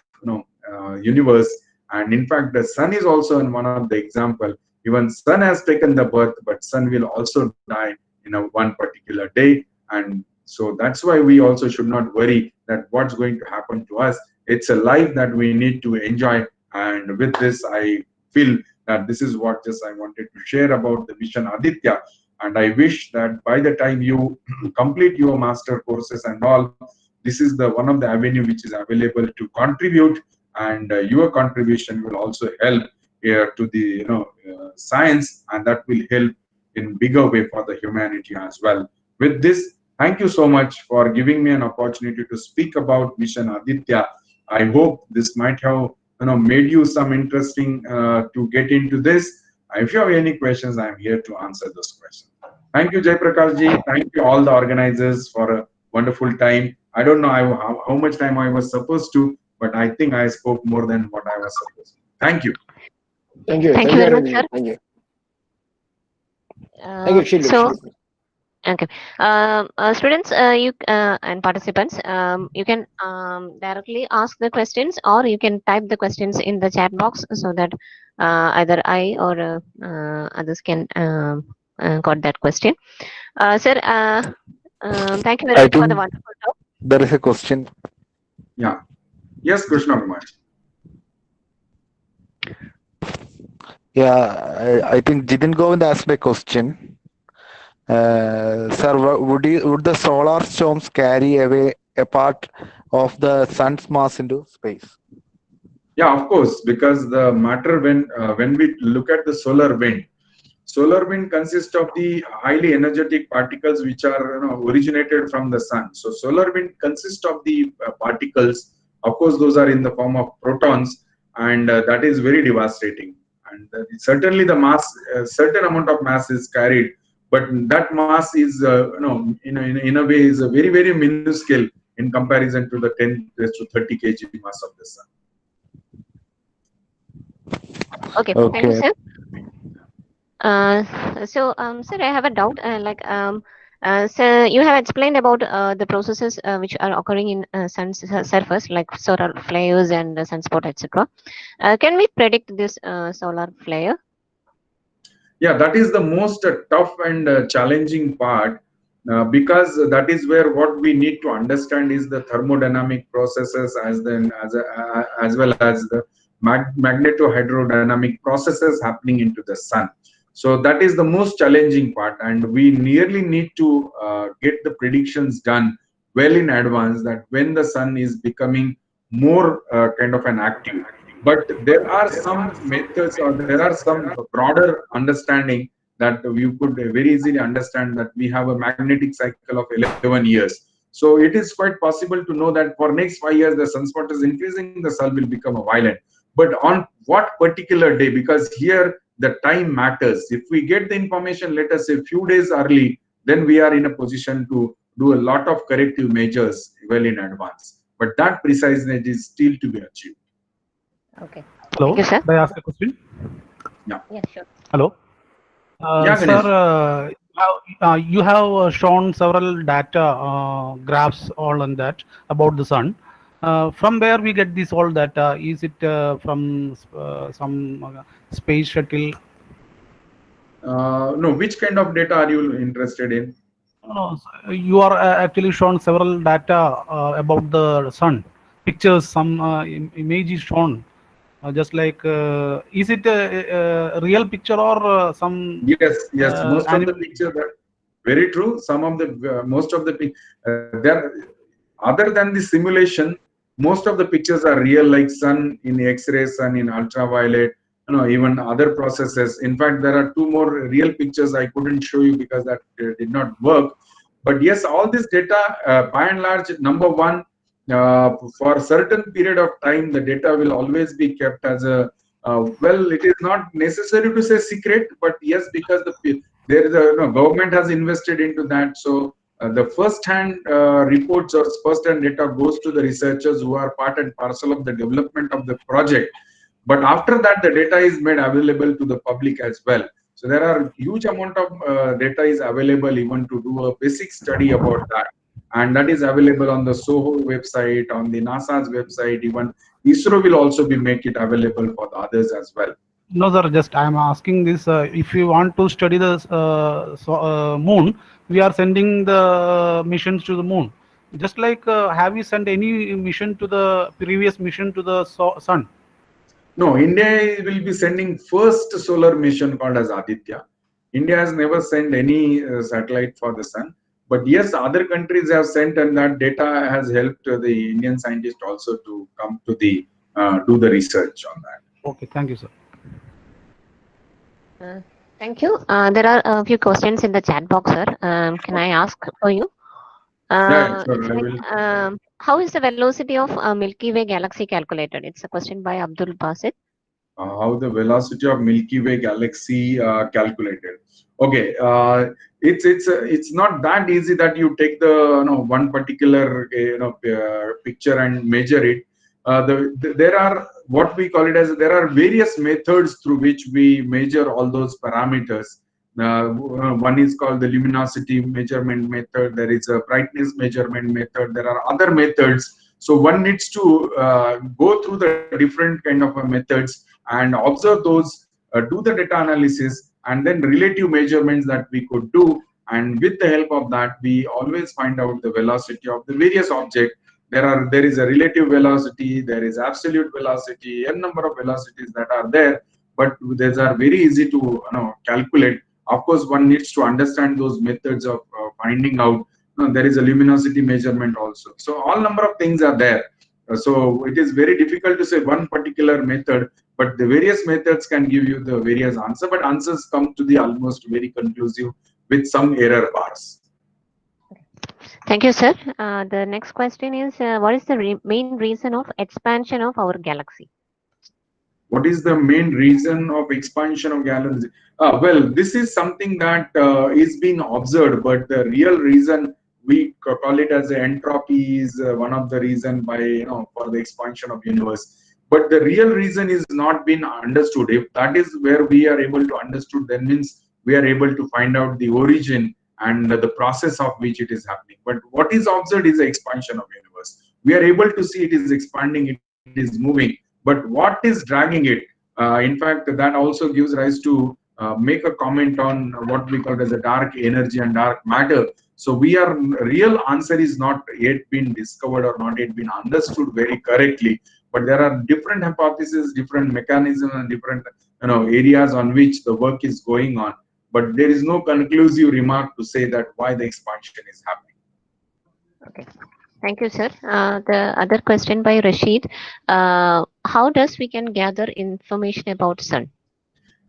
universe. And in fact, the sun is also in one of the example. Even sun has taken the birth, but sun will also die in a one particular day. And so that's why we also should not worry that what's going to happen to us. It's a life that we need to enjoy. And with this, I feel that this is what just I wanted to share about the mission Aditya. And I wish that by the time you complete your master courses and all, this is the one of the avenue which is available to contribute, and your contribution will also help to the science, and that will help in bigger way for the humanity as well. With this, thank you so much for giving me an opportunity to speak about mission Aditya. I hope this might have made you some interesting to get into this. If you have any questions, I am here to answer those questions. Thank you, Jay Prakash ji. Thank you all the organizers for a wonderful time. I don't know how much time I was supposed to, but I think I spoke more than what I was supposed to. Thank you. Thank you. Thank you very much, sir. Thank you. So, okay, students, you and participants, you can directly ask the questions, or you can type the questions in the chat box, so that either I or others can got that question. Sir, thank you very much for the wonderful talk. There is a question. Yeah. Yes, Krishna Kumar. Yeah, I think Jitin Govind asked a question. Sir, would the solar storms carry away a part of the sun's mass into space? Yeah, of course, because the matter when we look at the solar wind consists of the highly energetic particles which are originated from the sun. So solar wind consists of the particles. Of course, those are in the form of protons, and that is very devastating. And certainly the mass, certain amount of mass is carried, but that mass is in a way is a very, very minuscule in comparison to the 10 raised to 30 kg mass of the sun. Okay, thank you, sir. So, sir, I have a doubt. So you have explained about the processes which are occurring in sun's surface, like solar flares and sunspot, etc. Can we predict this solar flare? Yeah, that is the most tough and challenging part, because that is where what we need to understand is the thermodynamic processes as well as the magnetohydrodynamic processes happening into the sun. So that is the most challenging part, and we nearly need to get the predictions done well in advance, that when the sun is becoming more kind of an active. But there are some methods, or there are some broader understanding that you could very easily understand that we have a magnetic cycle of 11 years. So it is quite possible to know that for next 5 years the sunspot is increasing, the sun will become a violent. But on what particular day? Because here the time matters. If we get the information, let us say few days early, then we are in a position to do a lot of corrective measures well in advance. But that preciseness is still to be achieved. Okay. Hello, thank you, sir. may I ask a question? Yeah. Yeah, sure. Hello. Sir, you have shown several data graphs all on that about the sun. From where we get this all data? Is it from some space shuttle? No, which kind of data are you interested in? You are actually shown several data about the sun. Pictures, some image is shown. Just like, is it a real picture or some Yes. Most of the animal? pictures are very true. Some of the most of the there other than the simulation, most of the pictures are real, like sun in X-ray, sun in ultraviolet. Even other processes. In fact, there are two more real pictures I couldn't show you because that did not work. But yes, all this data, by and large, number one, for a certain period of time, the data will always be kept as a well. It is not necessary to say secret, but yes, because there is a government has invested into that. So the first-hand reports or first-hand data goes to the researchers who are part and parcel of the development of the project. But after that, the data is made available to the public as well. So there are huge amount of data is available even to do a basic study about that. And that is available on the SOHO website, on the NASA's website. Even ISRO will also be make it available for the others as well. No, sir. Just I am asking this. If you want to study the moon, we are sending the missions to the moon. Just like, have you sent any mission to the previous mission to the sun? No, India will be sending first solar mission called as Aditya. India has never sent any satellite for the sun. But yes, other countries have sent, and that data has helped the Indian scientists also to come to the do the research on that. Okay, thank you, sir. Uh, Thank you. There are a few questions in the chat box, sir. Can I ask for you? Yeah, It's sure. I like, will. how is the velocity of Milky Way galaxy calculated? It's a question by Abdul Basit. How the velocity of Milky Way galaxy calculated. Okay, it's not that easy that you take the one particular picture and measure it. There are what we call it as there are various methods through which we measure all those parameters. One is called the luminosity measurement method. There is a brightness measurement method. There are other methods. So one needs to go through the different kind of methods and observe those, do the data analysis, and then relative measurements that we could do. And with the help of that, we always find out the velocity of the various objects. There is a relative velocity, there is absolute velocity, n number of velocities that are there, but these are very easy to calculate. Of course, one needs to understand those methods of finding out. There is a luminosity measurement also. So all number of things are there. So it is very difficult to say one particular method, but the various methods can give you the various answer, but answers come to the almost very conclusive with some error bars. Thank you, sir. The next question is, what is the main reason of expansion of our galaxy? What is the main reason of expansion of galaxy? Well, this is something that is being observed, but the real reason we call it as entropy is one of the reason by for the expansion of universe. But the real reason is not been understood. If that is where we are able to understood, then means we are able to find out the origin and the process of which it is happening. But what is observed is the expansion of universe. We are able to see it is expanding, it is moving. But what is dragging it? In fact, that also gives rise to make a comment on what we call as a dark energy and dark matter. So real answer is not yet been discovered or not yet been understood very correctly. But there are different hypotheses, different mechanisms, and different areas on which the work is going on. But there is no conclusive remark to say that why the expansion is happening. Okay. Thank you, sir. The other question by Rashid. How does we can gather information about sun?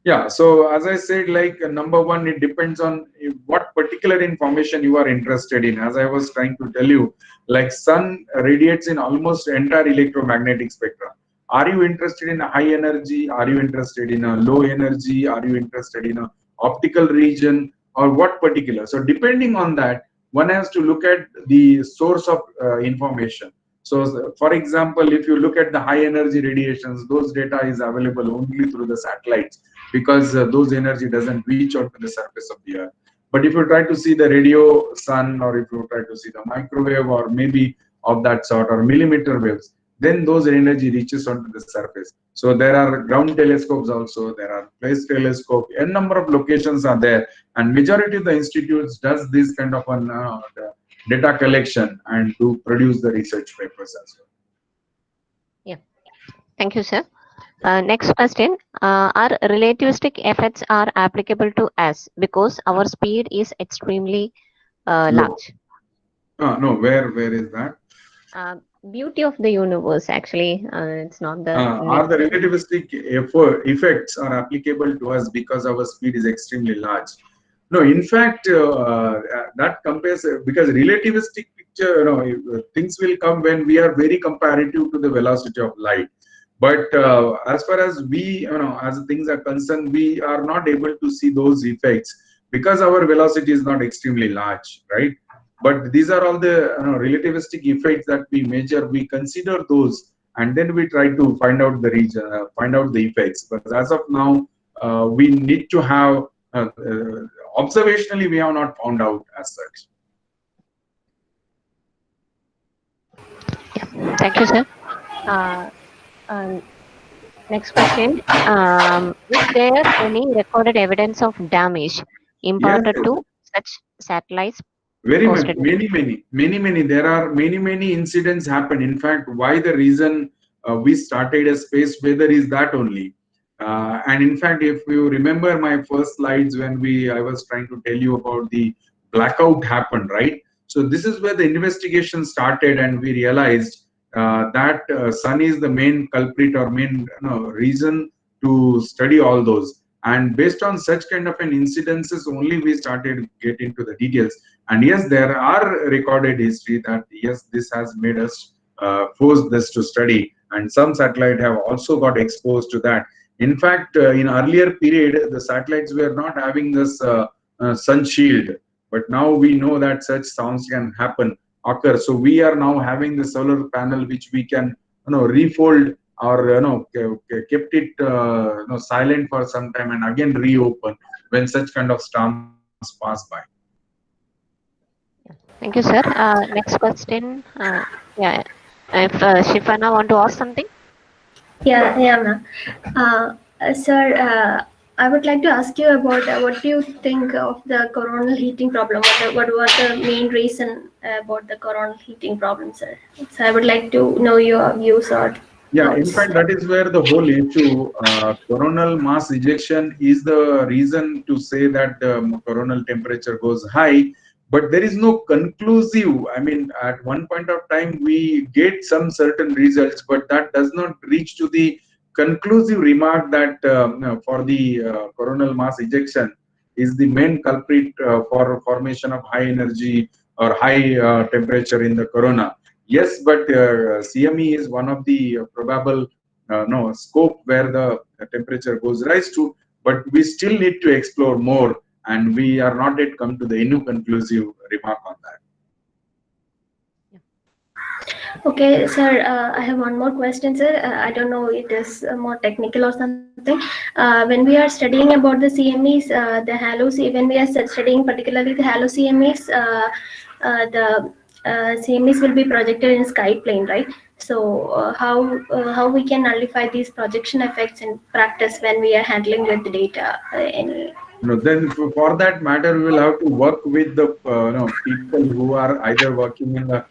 Yeah, so as I said, like number one, it depends on what particular information you are interested in. As I was trying to tell you, like sun radiates in almost entire electromagnetic spectrum. Are you interested in a high energy? Are you interested in a low energy? Are you interested in a optical region or what particular? So depending on that, one has to look at the source of information. So, for example, if you look at the high energy radiations, those data is available only through the satellites because those energy doesn't reach out to the surface of the earth. But if you try to see the radio sun, or if you try to see the microwave or maybe of that sort, or millimeter waves, then those energy reaches onto the surface. So there are ground telescopes also, there are space telescope, n number of locations are there, and majority of the institutes does this kind of an data collection and to produce the research papers as well. Yeah. Thank you, sir. Next question. Are relativistic effects are applicable to us because our speed is extremely Low. large? No, where is that? Uh, Beauty of the universe, actually. It's not the Are the next. relativistic effects are applicable to us because our speed is extremely large? No, in fact, that compares because relativistic picture, things will come when we are very comparative to the velocity of light. But as far as we, as things are concerned, we are not able to see those effects because our velocity is not extremely large, right? But these are all the relativistic effects that we measure. We consider those, and then we try to find out the region, find out the effects. But as of now, we need to have observationally, we have not found out as such. Yeah. Thank you, sir. Uh, um, Next question. Is there any recorded evidence of damage Yes, imparted yes. to such satellites Very much, posted? many. There are many incidents happen. In fact, why the reason we started a space weather is that only. And in fact, if you remember my first slides when I was trying to tell you about the blackout happened, right? So this is where the investigation started, and we realized that sun is the main culprit or main reason to study all those. And based on such kind of an incidences, only we started get into the details. And yes, there are recorded history that yes, this has made us force this to study, and some satellite have also got exposed to that. In fact, in earlier period, the satellites were not having this sun shield, but now we know that such sounds can happen occur. So we are now having the solar panel which we can refold or kept it silent for some time and again reopen when such kind of storms pass by. Thank you, sir. Next question. Yeah, if Shifana want to ask something. Yeah, yeah, ma'am. Sir, I would like to ask you about what do you think of the coronal heating problem? What was the main reason about the coronal heating problem, sir? So I would like to know your views or Yeah, in thoughts. fact, that is where the whole issue, coronal mass ejection is the reason to say that the coronal temperature goes high, but there is no conclusive. I mean, at one point of time, we get some certain results, but that does not reach to the conclusive remark that for the coronal mass ejection is the main culprit for formation of high energy or high temperature in the corona. Yes, but CME is one of the probable no scope where the temperature goes rise to, but we still need to explore more, and we are not yet come to the conclusive remark on that. Okay, sir, I have one more question, sir. I don't know it is more technical or something. When we are studying about the CMEs, the halo, when we are studying particularly the halo CMEs, the CMEs will be projected in sky plane, right? So how we can nullify these projection effects in practice when we are handling with the data? Any Then for that matter, we will have to work with the people who are either working in the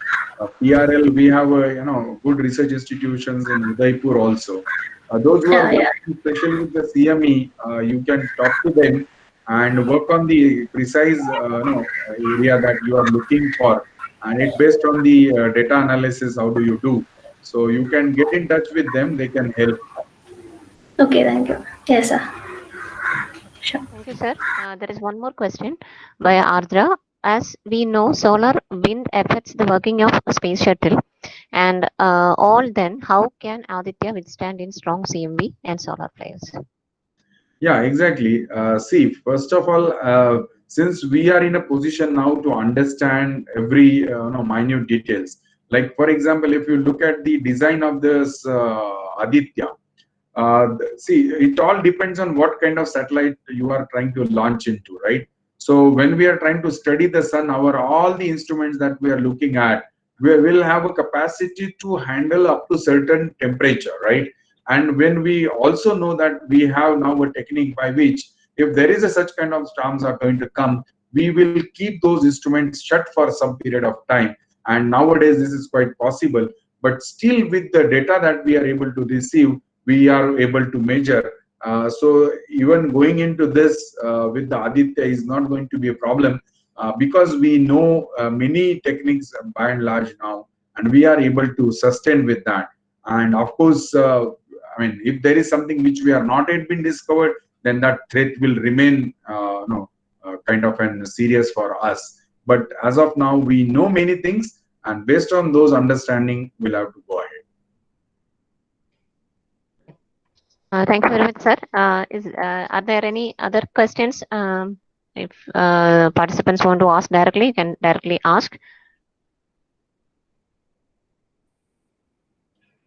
PRL. We have good research institutions in Udaipur also. Those who are yeah. working especially with the CME, you can talk to them and work on the precise area that you are looking for, and it based on the data analysis. How do you do? So you can get in touch with them. They can help. Okay, thank you. Yes, sir. Sure. Thank you, sir. There is one more question by Ardra. As we know, solar wind affects the working of a space shuttle, and all. Then, how can Aditya withstand in strong CMB and solar flares? Yeah, exactly. See, first of all, since we are in a position now to understand every minute details, like for example, if you look at the design of this Aditya, see, it all depends on what kind of satellite you are trying to launch into, right? So when we are trying to study the sun, our all the instruments that we are looking at, we will have a capacity to handle up to certain temperature, right? And when we also know that we have now a technique by which if there is a such kind of storms are going to come, we will keep those instruments shut for some period of time. And nowadays this is quite possible, but still with the data that we are able to receive, we are able to measure. So even going into this with the Aditya is not going to be a problem, because we know many techniques by and large now, and we are able to sustain with that. And of course, I mean, if there is something which we are not yet been discovered, then that threat will remain, kind of an serious for us. But as of now, we know many things, and based on those understanding, we'll have to go ahead. Thank you very much, sir. Are there any other questions? If participants want to ask directly, you can directly ask.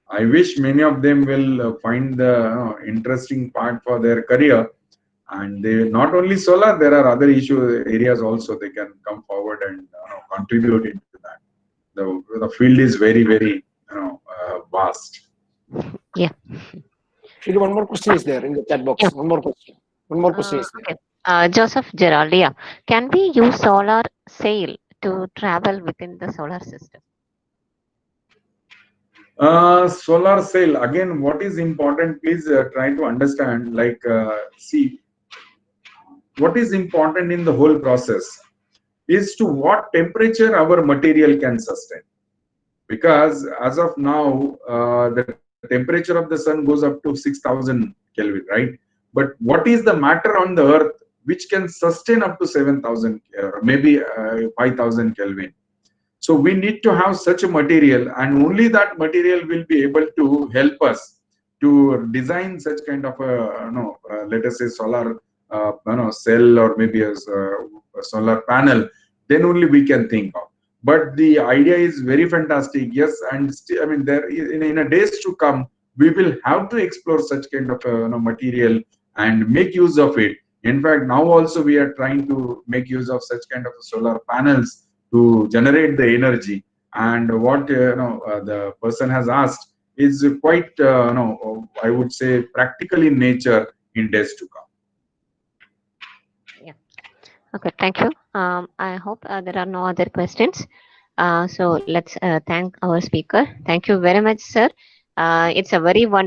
I wish many of them will find the interesting part for their career, and they not only solar, there are other issue areas also. They can come forward and contribute into that. The field is very very vast. Yeah. Actually, one more question is there in the chat box. Yeah. One more question. One more question is there. Okay. Joseph Gerald, yeah. Can we use solar sail to travel within the solar system? Solar cell, again, what is important, please try to understand, like, see, what is important in the whole process is to what temperature our material can sustain. Because as of now, the temperature of the sun goes up to 6,000 Kelvin, right? But what is the matter on the earth which can sustain up to 7,000, maybe 5,000 Kelvin? So we need to have such a material, and only that material will be able to help us to design such kind of a, let us say solar, cell, or maybe a solar panel. Then only we can think of. But the idea is very fantastic, yes, and I mean, there in a days to come, we will have to explore such kind of material and make use of it. In fact, now also we are trying to make use of such kind of solar panels to generate the energy. And what the person has asked is quite I would say practical in nature in days to come. Yeah. Okay. Thank you. I hope there are no other questions. So let's thank our speaker. Thank you very much, sir. It's a very wonderful